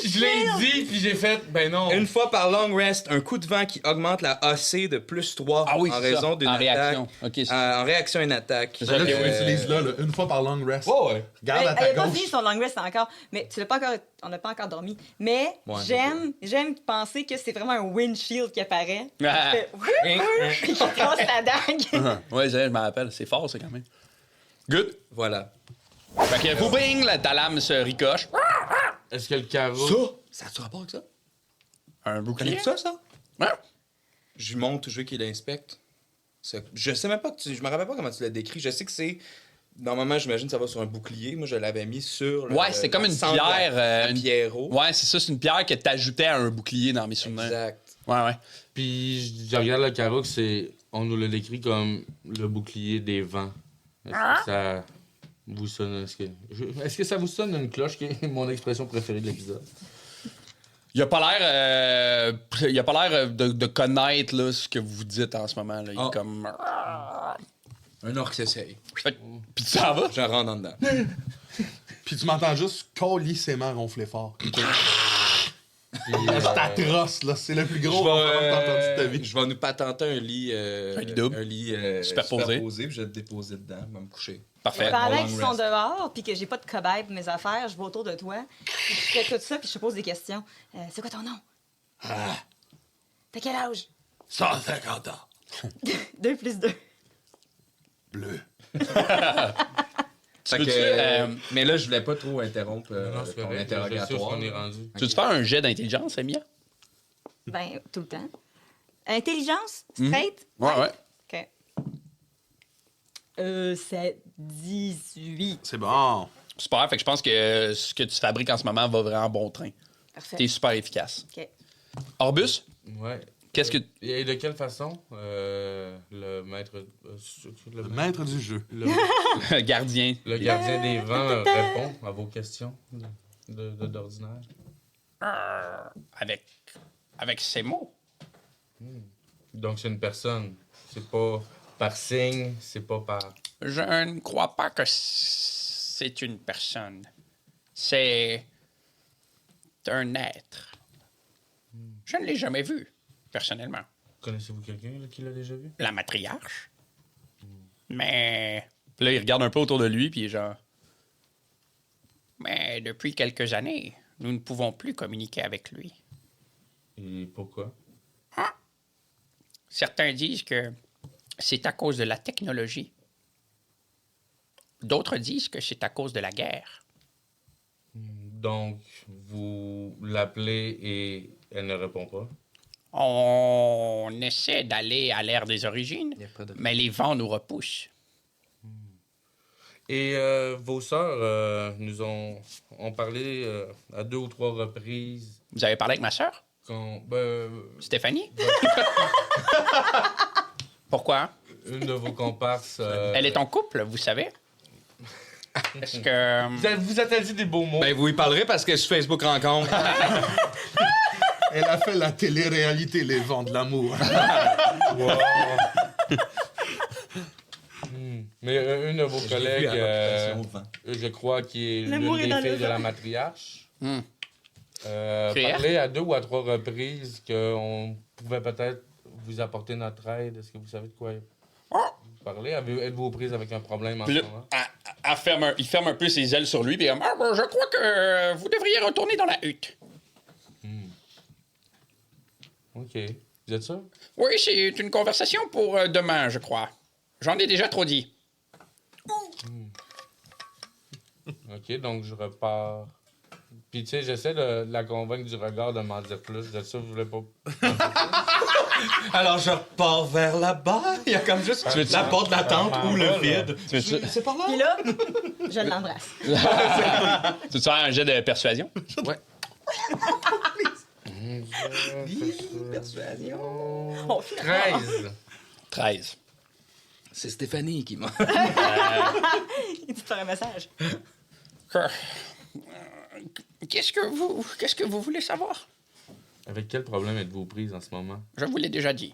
Je l'ai dit, puis j'ai fait, ben non. Une fois par long rest, un coup de vent qui augmente la AC de +3 Ah oui, en c'est raison ça. d'une En attaque. réaction. Ok, c'est- En réaction à une attaque. C'est ça, Là, ok, tu ouais. l'utilises là, une fois par long rest. Ouais. Garde à Elle ta n'a pas gauche. fini son long rest encore, mais tu l'as pas encore, on n'a pas encore dormi. Mais Ouais, j'aime penser que c'est vraiment un windshield qui apparaît. Ah. Puis qui casse la dague. Ouais, je me rappelle. C'est fort, ça, quand même. Good. Voilà. Fait que, bing, ta lame se ricoche. Est-ce que le carreau... Ça a-tu rapport avec ça? Un bouclier. Connais-tu ça? Ouais. Je lui montre, je veux qu'il l'inspecte. Je sais même pas je me rappelle pas comment tu l'as décrit. Je sais que c'est... Normalement, j'imagine que ça va sur un bouclier. Moi, je l'avais mis sur... Ouais, c'est comme une centre de la- pierre, la une- pierrot. Ouais, c'est ça, c'est une pierre que t'ajoutais à un bouclier dans mes souvenirs. Exact. Ouais, ouais. Puis je regarde le carreau, on nous l'a décrit comme le bouclier des vents. Est-ce que ça vous sonne... Est-ce que ça vous sonne une cloche, qui est mon expression préférée de l'épisode? Il a pas l'air de connaître là, ce que vous dites en ce moment. Là. Il est comme. Un orc s'essaye. Puis tu s'en vas? J'en rentre en dedans. Puis tu m'entends juste colissément ronfler fort. Puis, C'est atroce, là. C'est le plus gros Je ronflement que t'as entendu de ta vais, vie. je vais nous patenter un lit... Un lit double. Un lit Superposé. puis je vais te déposer dedans, je vais me coucher. Parfait. Pendant long qu'ils sont rest. dehors, puis que j'ai pas de cobaye pour mes affaires, je vais autour de toi, puis je fais tout ça, puis je te pose des questions. C'est quoi ton nom? T'as quel âge? 150 ans. 2 plus 2. Bleu. Fait veux-tu, que, mais là, je voulais pas trop interrompre non, c'est ton correct, je sais interrogatoire. où on est rendu. Tu veux-tu faire un jet d'intelligence, Emilia? Ben, tout le temps. Intelligence? Straight? Ouais, ouais. OK. C'est 18. C'est bon. Super. Fait que je pense que ce que tu fabriques en ce moment va vraiment bon train. Parfait. T'es super efficace. OK. Orbus, Ouais. qu'est-ce que. Et de quelle façon le maître... Le maître du jeu. le Gardien. gardien des vents répond à vos questions d'ordinaire? Avec ses mots. Donc, c'est une personne. C'est pas par signe, c'est pas par... Je ne crois pas que c'est une personne. C'est un être. Je ne l'ai jamais vu, personnellement. Connaissez-vous quelqu'un là, qui l'a déjà vu? La matriarche. Mais. Puis là, il regarde un peu autour de lui, puis il est genre. Mais depuis quelques années, nous ne pouvons plus communiquer avec lui. Et pourquoi? Certains disent que c'est à cause de la technologie. D'autres disent que c'est à cause de la guerre. Donc, vous l'appelez et elle ne répond pas? On essaie d'aller à l'ère des origines, Y a pas de- mais les vents nous repoussent. Et vos sœurs nous ont parlé à 2 ou 3 reprises Vous avez parlé avec ma sœur, Stéphanie? Pourquoi? une de vos comparses... Elle est en couple, vous savez? Est-ce que... Vous a-t-elle dit des beaux mots? Ben, vous y parlerez parce que sur Facebook Rencontre. Elle a fait la télé-réalité Les Vents de l'amour. Mais une de vos collègues, à l'occupation au vent. je crois, qui est L'amour l'une est dans des le filles de vent. la matriarche, Hmm. parlait à 2 ou à 3 reprises qu'on pouvait peut-être vous apporter notre aide. Est-ce que vous savez de quoi vous parlez? Êtes-vous aux prises avec un problème en Puis ce là, moment? il ferme un peu ses ailes sur lui, puis je crois que vous devriez retourner dans la hutte. OK. Vous êtes sûr? Oui, c'est une conversation pour demain, je crois. J'en ai déjà trop dit. OK, donc je repars. Puis, tu sais, j'essaie de la convaincre du regard de m'en dire plus. De ça, je voulais pas... Alors, je repars vers là-bas. Il y a comme juste la porte de la tente ou le vide. C'est par là. Puis là, je l'embrasse. Tu veux faire un jet de persuasion? Ouais. Persuasion. Oh, finalement. 13. 13. C'est Stéphanie qui m'a... Il te fait un message. Qu'est-ce que vous voulez savoir? Avec quel problème êtes-vous prise en ce moment? Je vous l'ai déjà dit.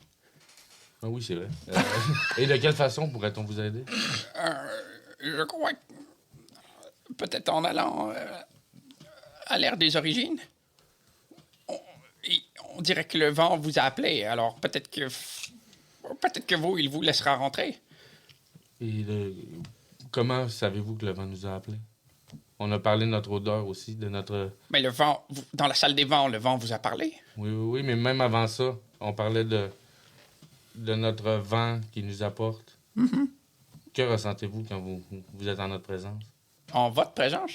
Ah oui, c'est vrai. Et de quelle façon pourrait-on vous aider? Je crois que... Peut-être en allant à l'ère des origines. On dirait que le vent vous a appelé, alors peut-être que vous, il vous laissera rentrer. Et comment savez-vous que le vent nous a appelés? On a parlé de notre odeur aussi, de notre... Mais le vent, dans la salle des vents, le vent vous a parlé? Oui, mais même avant ça, on parlait de notre vent qui nous apporte. Mm-hmm. Que ressentez-vous quand vous êtes en notre présence? En votre présence?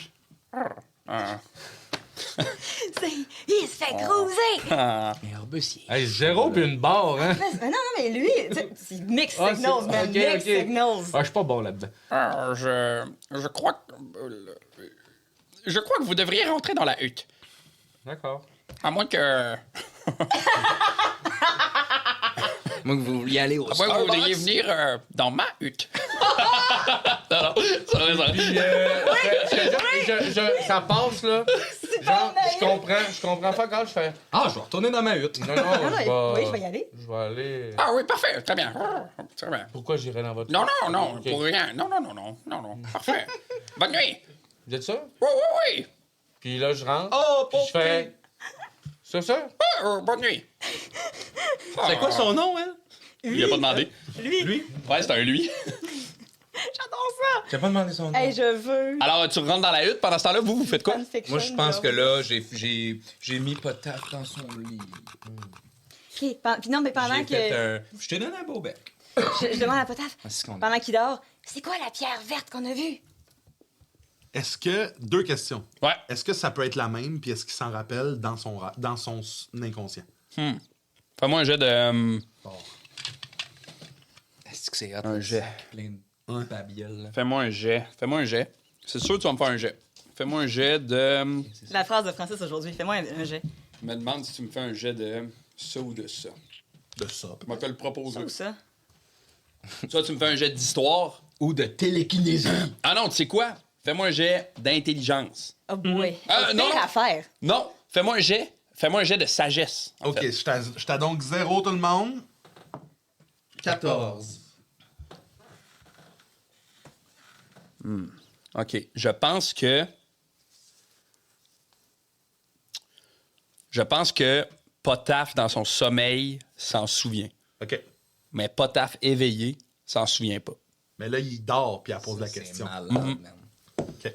Il se fait cruiser! Mais Arbustier. Hey, zéro puis une barre, hein? Mais non, mais lui, c'est mixed Ah, signals, man. ok, Mixed ok. signals. Ah, je suis pas bon là-dedans. Je crois que... Je crois que vous devriez rentrer dans la hutte. D'accord. À moins que... Moi, que vous vouliez aller au À moins que vous voudriez venir dans ma hutte. non, ça va. Ça passe, là. Genre, je comprends pas quand je fais... Ah, je vais retourner dans ma hutte. Non, Oui, je vais y aller. Je vais aller... Ah oui, parfait, très bien. Très bien. Pourquoi j'irai dans votre... Non, Ok. pour rien. Non, parfait. Bonne nuit. Vous êtes sûr? Oui. Puis là, je rentre. Oh, Puis je fais... C'est ça? Bonne nuit. C'est quoi son nom, hein? Il a pas demandé. Lui? Ouais, c'est un lui. J'adore ça! J'ai pas demandé son nom. Hey, je veux. Alors, tu rentres dans la hutte. Pendant ce temps-là, vous faites quoi? Moi, je pense que là, j'ai mis Potaf dans son lit. OK, puis non, mais pendant J'ai que... fait je t'ai donné un beau bec. Je demande à Potaf, Ah, c'est qu'on- pendant qu'il dort, c'est quoi la pierre verte qu'on a vue? Est-ce que... Deux questions. Ouais. Est-ce que ça peut être la même, puis est-ce qu'il s'en rappelle dans son inconscient? Fais-moi un jet de... Est-ce que c'est hot? Un jet. Plein de babioles. Fais-moi un jet. C'est sûr que tu vas me faire un jet. Fais-moi un jet de... La phrase de Francis aujourd'hui, fais-moi un jet. Je me demande si tu me fais un jet de ça ou de ça. De ça. Je vais te le proposer. Ça ou ça? Soit tu me fais un jet d'histoire. Ou de télékinésie. Ah non, tu sais quoi? Fais-moi un jet d'intelligence. Oh boy. Non, Pire non. à faire. Non, fais-moi un jet de sagesse. en OK, fait. je t'ai donc 0 tout le monde. 14. OK. Je pense que Potaf, dans son sommeil, s'en souvient. OK. Mais Potaf éveillé s'en souvient pas. Mais là, il dort, puis elle pose la question. C'est malade, man. OK.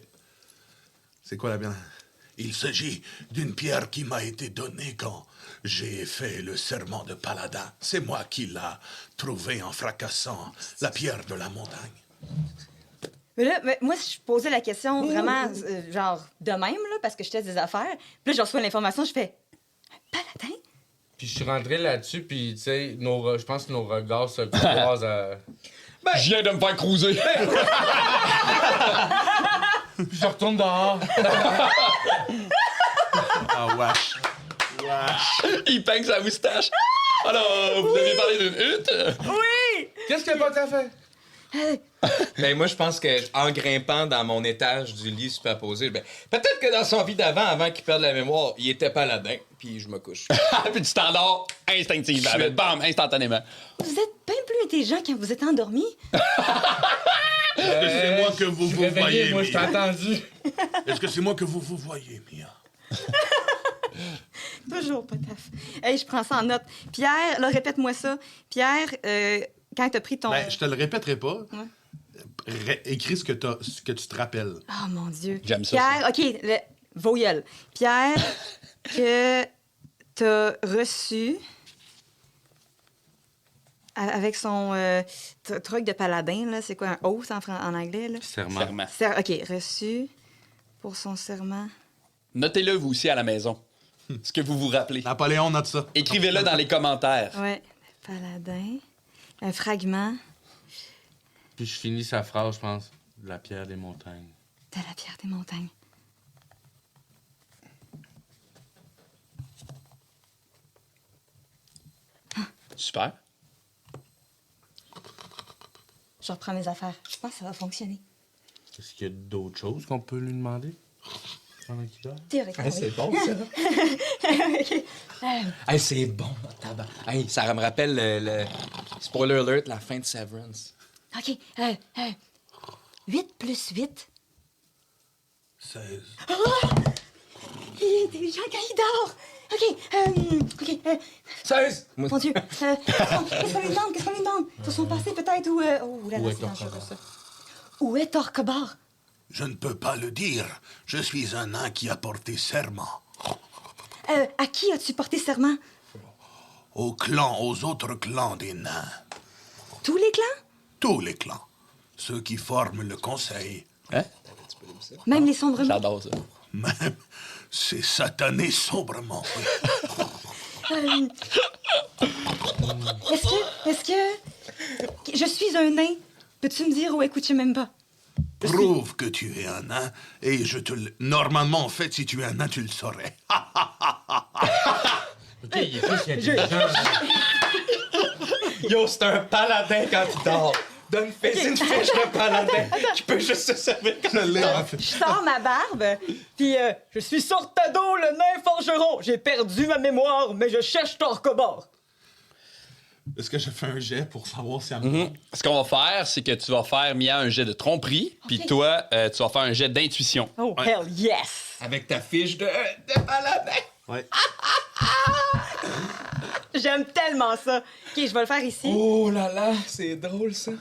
C'est quoi la bien? Il s'agit d'une pierre qui m'a été donnée quand j'ai fait le serment de Paladin. C'est moi qui l'a trouvée en fracassant la pierre de la montagne. Mais là, moi, je posais la question vraiment, genre, de même, là, parce que je teste des affaires. Puis là, je reçois l'information, je fais... Un paladin? Puis je suis rentré là-dessus, puis tu sais, je pense que nos regards se croisent à... Je viens de me faire cruiser. Puis je retourne dehors. Ah, wesh. Il peigne sa moustache. Alors, vous avez parlé d'une hutte? Oui! Qu'est-ce que Potaf fait? Ben, moi, je pense que en grimpant dans mon étage du lit superposé, ben, peut-être que dans son vie d'avant, avant qu'il perde la mémoire, il était paladin, puis je me couche. Puis tu t'endors instinctivement. Bam, instantanément. Vous êtes bien plus intelligent quand vous êtes endormi. Est-ce que c'est moi que vous vous voyez, moi, je t'ai Mia? entendu. Est-ce que c'est moi que vous vous voyez, Mia? Toujours Potaf. Hey, je prends ça en note. Pierre, là, répète-moi ça. Pierre, quand t'as pris ton... Ben, je te le répéterai pas. Ouais. Écris ce que tu te rappelles. Oh, mon Dieu. J'aime ça, Pierre, OK, voyelle. Pierre, que t'as reçu avec son truc de paladin, là, c'est quoi, un oath en anglais, là? Serment. OK, reçu pour son serment. Notez-le, vous aussi, à la maison. Ce que vous vous rappelez. Napoléon note ça. Écrivez-le dans les commentaires. Ouais, paladin. Un fragment Puis je finis sa phrase, je pense, de la pierre des montagnes. de la pierre des montagnes. Super. Je reprends mes affaires. Je pense que ça va fonctionner. Est-ce qu'il y a d'autres choses qu'on peut lui demander? pendant qu'il dort? Théoriquement, Hey, oui. c'est bon, ça. OK. Hey, c'est bon, tabac. Hey, ça me rappelle le... Spoiler alert, la fin de Severance. OK. 8 plus 8. 16. Il est déjà quand il dort. OK. 16! Mon Dieu. Qu'est-ce qu'on lui demande? Qu'est-ce qu'on lui demande? Sur son passé, peut-être, ou... Oh là là, c'est dangereux, ça. Où est Torquebord? Je ne peux pas le dire. Je suis un nain qui a porté serment. À qui as-tu porté serment? Aux clans, aux autres clans des nains. Tous les clans? Tous les clans. Ceux qui forment le conseil. Hein? Même les sombres mots? J'adore ça. Même, c'est satané sombrement. Euh, Est-ce que... Je suis un nain. Peux-tu me dire où est Kuchimemba? Prouve que tu es un nain et je te le... Normalement, en fait, si tu es un nain, tu le saurais. OK, il est plus intelligent. Yo, c'est un paladin quand il dort. Donne fais une fiche de paladin qui peut juste se servir Je l'ai, en fait. Je sors ma barbe, puis je suis Sortado, le nain forgeron. J'ai perdu ma mémoire, mais je cherche Torquebord. Est-ce que je fais un jet pour savoir si elle me Ce qu'on va faire, c'est que tu vas faire, Mia, un jet de tromperie, puis toi, tu vas faire un jet d'intuition. Oh, hell yes! avec ta fiche de paladin. Ouais. J'aime tellement ça. OK, je vais le faire ici. Oh là là, c'est drôle, ça.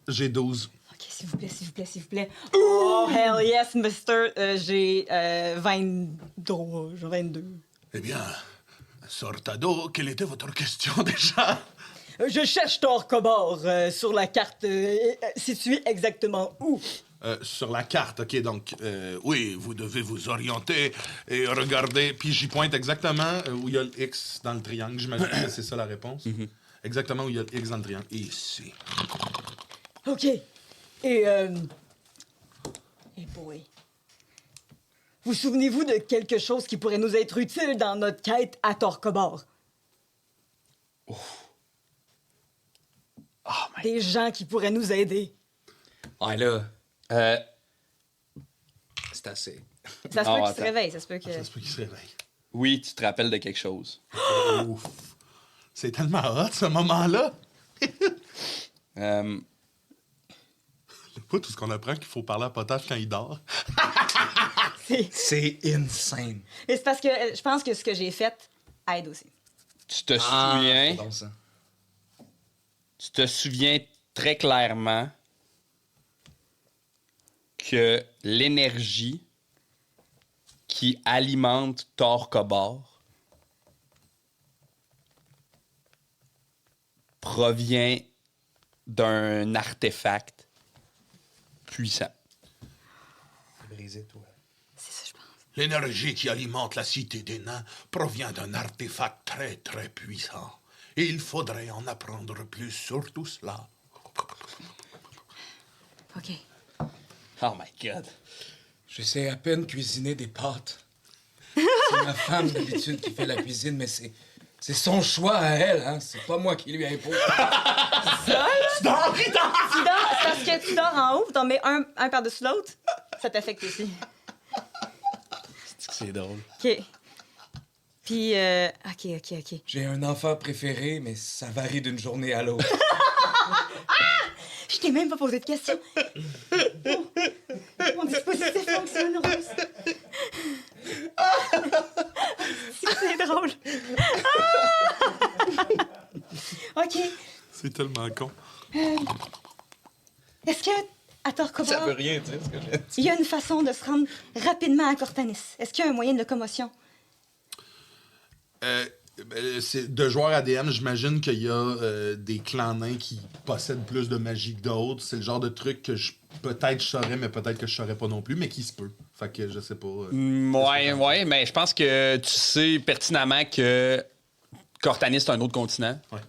J'ai 12. OK, s'il vous plaît, s'il vous plaît, s'il vous plaît. Oh, hell yes, mister. J'ai 23, j'ai 22. Eh bien, Sortado, quelle était votre question déjà? Je cherche Torquebord sur la carte située exactement où? Sur la carte, OK, donc... Oui, vous devez vous orienter et regarder. Puis j'y pointe exactement où il y a le X dans le triangle. J'imagine que c'est ça la réponse. Exactement où il y a le X dans le triangle. Ici. OK. Et boy. Vous souvenez-vous de quelque chose qui pourrait nous être utile dans notre quête à Torquebord? Des gens qui pourraient nous aider. Ah là, Euh, c'est assez. Ça se Non, peut qu'il se attends. réveille, ça se peut que... Ça se peut qu'il se réveille. oui, tu te rappelles de quelque chose. Ouf. C'est tellement hot, ce moment-là. Euh, Pas tout ce qu'on apprend qu'il faut parler à Potage quand il dort. C'est insane. Et c'est parce que je pense que ce que j'ai fait aide aussi. tu te Ah, souviens... c'est bon, ça. Tu te souviens très clairement que l'énergie qui alimente Torquebord provient d'un artefact puissant. Brisé, toi. C'est ça, je pense. L'énergie qui alimente la cité des nains provient d'un artefact très, très puissant. Et il faudrait en apprendre plus sur tout cela. OK. Oh my God. Je sais à peine cuisiner des pâtes. C'est ma femme d'habitude qui fait la cuisine, mais c'est son choix à elle, hein. C'est pas moi qui lui impose. Tu dors, c'est parce que tu dors en haut, t'en mets un par-dessus l'autre, ça t'affecte aussi. C'est drôle. OK. Puis, OK. J'ai un enfant préféré, mais ça varie d'une journée à l'autre. Je t'ai même pas posé de questions. Oh, mon dispositif fonctionne, Rose. C'est drôle. OK. C'est tellement con. Est-ce que, à Torquebord, Ça veut rien dire, ce que j'ai dit. il y a une façon de se rendre rapidement à Cortanis? Est-ce qu'il y a un moyen de locomotion? De joueur ADM, j'imagine qu'il y a des clans nains qui possèdent plus de magie que d'autres. C'est le genre de truc que peut-être je saurais, mais peut-être que je saurais pas non plus, mais qui se peut. Fait que je sais pas. Ouais, mais je pense que tu sais pertinemment que Cortanis, c'est un autre continent. Ouais.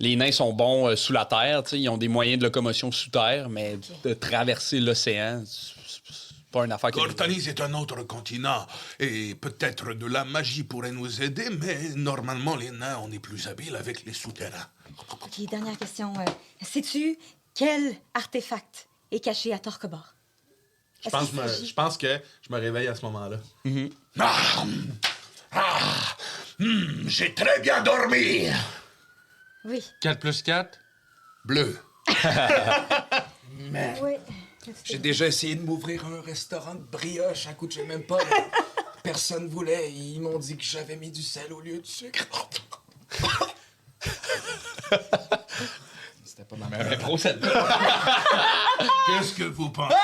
Les nains sont bons sous la terre, tu sais, ils ont des moyens de locomotion sous terre, mais de traverser l'océan, c'est pas une affaire qui... Cortanis est un autre continent, et peut-être de la magie pourrait nous aider, mais normalement, les nains, on est plus habiles avec les souterrains. OK, dernière question. Sais-tu quel artefact est caché à Torquebord? Je pense que je me réveille à ce moment-là. J'ai très bien dormi. Oui. 4 plus 4? Bleu. Oui. J'ai déjà essayé de m'ouvrir un restaurant de brioche, ça coûte même pas. Personne voulait. Ils m'ont dit que j'avais mis du sel au lieu du sucre. C'était pas ma meilleure impro, celle-là. Qu'est-ce que vous pensez?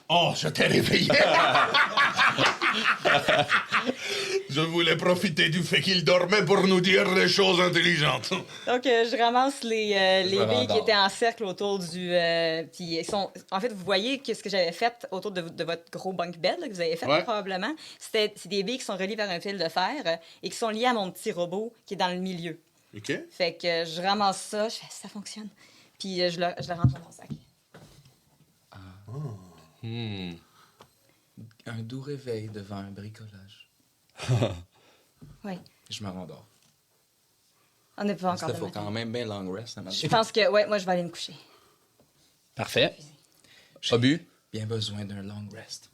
Oh, je t'ai réveillé. Je voulais profiter du fait qu'il dormait pour nous dire des choses intelligentes. Donc, je ramasse les billes qui rendors. étaient en cercle autour du... puis ils sont... En fait, vous voyez que ce que j'avais fait autour de votre gros bunk bed, là, que vous avez fait probablement, c'est des billes qui sont reliées par un fil de fer et qui sont liées à mon petit robot qui est dans le milieu. OK. Fait que je ramasse ça, je fais ça fonctionne. Puis je le range dans mon sac. Un doux réveil devant un bricolage. Oui. Je me rendors. On n'est pas Parce encore qu'il de faut quand même bien long rest. Je pense que, ouais, moi, je vais aller me coucher. Parfait. Obu? Bien besoin d'un long rest.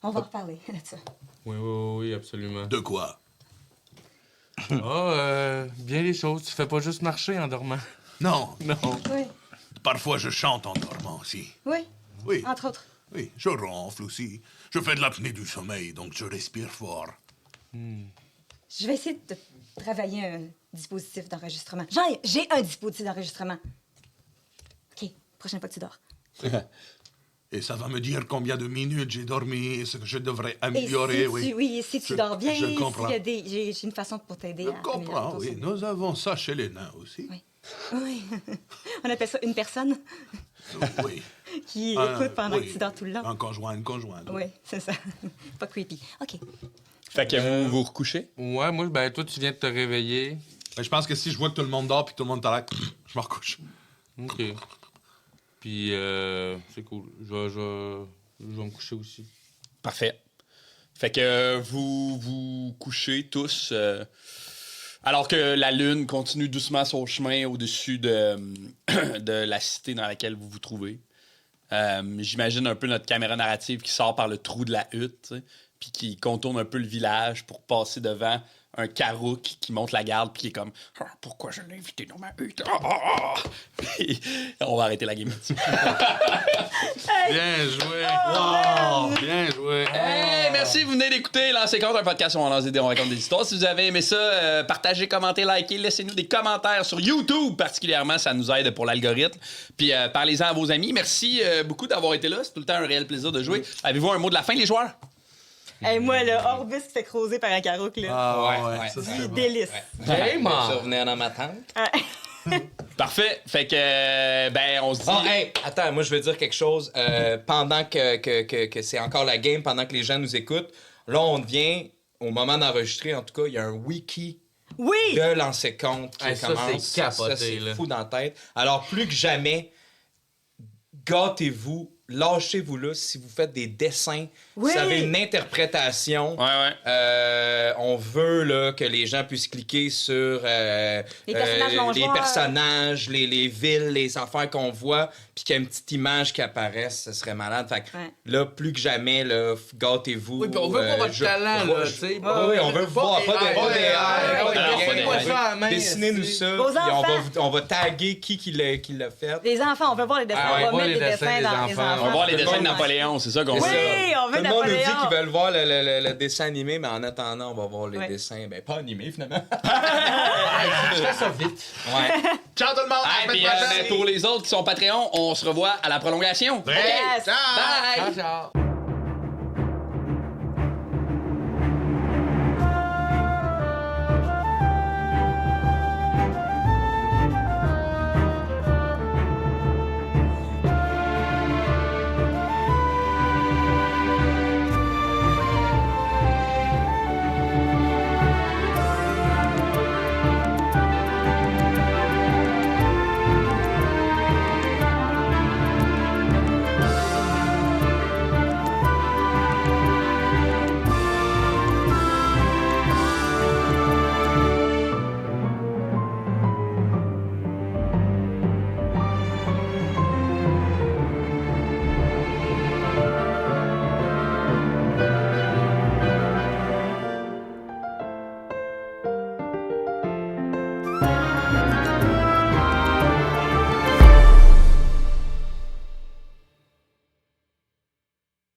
On va reparler de ça. Oui, absolument. De quoi? Bien les choses. Tu fais pas juste marcher en dormant. Non. Non. Oui. Parfois, je chante en dormant aussi. Oui, Oui. entre autres. Oui, je ronfle aussi. Je fais de l'apnée du sommeil, donc je respire fort. Je vais essayer de travailler un dispositif d'enregistrement. J'ai un dispositif d'enregistrement. OK, prochaine fois que tu dors. Et ça va me dire combien de minutes j'ai dormi et ce que je devrais Et améliorer, si tu dors bien, je comprends. j'ai une façon pour t'aider Je à comprends, améliorer oui. ton Nous avons ça chez les nains aussi. Oui. Oui. On appelle ça une personne Oui. qui écoute pendant oui. que tu dors tout le long. Un conjoint, une conjointe. Oui, c'est ça. Pas creepy. OK. Fait que vous vous recouchez? Ouais, moi, ben, toi, tu viens de te réveiller. Ben, je pense que si je vois que tout le monde dort puis que tout le monde est à l'air, je me recouche. OK. Puis, c'est cool. Je vais me coucher aussi. Parfait. Fait que vous vous couchez tous alors que la lune continue doucement son chemin au-dessus de, de la cité dans laquelle vous vous trouvez. J'imagine un peu notre caméra narrative qui sort par le trou de la hutte, tu sais, puis qui contourne un peu le village pour passer devant un Karouk qui monte la garde puis qui est comme « Pourquoi je l'ai invité dans ma hutte? Puis on va arrêter la game. Bien joué! Wow! Bien joué! Hey, merci, vous venez d'écouter Lancer Compte, un podcast où on lance des dés, on raconte des histoires. Si vous avez aimé ça, partagez, commentez, likez, laissez-nous des commentaires sur YouTube particulièrement, ça nous aide pour l'algorithme. Puis parlez-en à vos amis. Merci beaucoup d'avoir été là, c'est tout le temps un réel plaisir de jouer. Avez-vous un mot de la fin, les joueurs? Hey, moi, le Orbus qui fait creuser par un Karouk, là. Ah ça, C'est c'est bon. délice. Hey, man! Ça revenait dans ma tente. Parfait. Fait que, ben, on se dit... Oh, hey, attends, moi, je veux dire quelque chose. Pendant que c'est encore la game, pendant que les gens nous écoutent, là, on vient, au moment d'enregistrer, en tout cas, il y a un wiki Oui! de Lancer Compte qui Hey, ça, commence. c'est capoté, Ça, c'est là. fou dans la tête. Alors, plus que jamais, gâtez-vous, lâchez-vous là si vous faites des dessins, Oui! si vous avez une interprétation. Ouais. On veut là, que les gens puissent cliquer sur Les personnages non les joueurs. personnages, les villes, les affaires qu'on voit, puis qu'il y a une petite image qui apparaisse, ce serait malade. Fait que Ouais. là, plus que jamais, là, gâtez-vous. Oui, puis on veut voir votre talent, là, tu sais. Oui, on veut vous voir, pas des Dessinez-nous ça, Vos puis enfants. on va taguer qui l'a fait. Les enfants, on veut voir les dessins. Ah ouais, on va voir mettre les des dessins dessins des dans les enfants. enfants. On va voir les Tout le dessins de monde- Napoléon, c'est ça qu'on Oui, veut. on veut Tout le monde nous dit Napoléon. qu'ils veulent voir le dessin animé, mais en attendant, on va voir les Ouais. dessins. Ben, pas animés, finalement. Je fais ça vite. Ouais. Ciao tout le monde! Ah, À la puis, semaine prochaine! pour les autres qui sont Patreon, on se revoit à la prolongation. Yes. Bye! Ciao, ciao.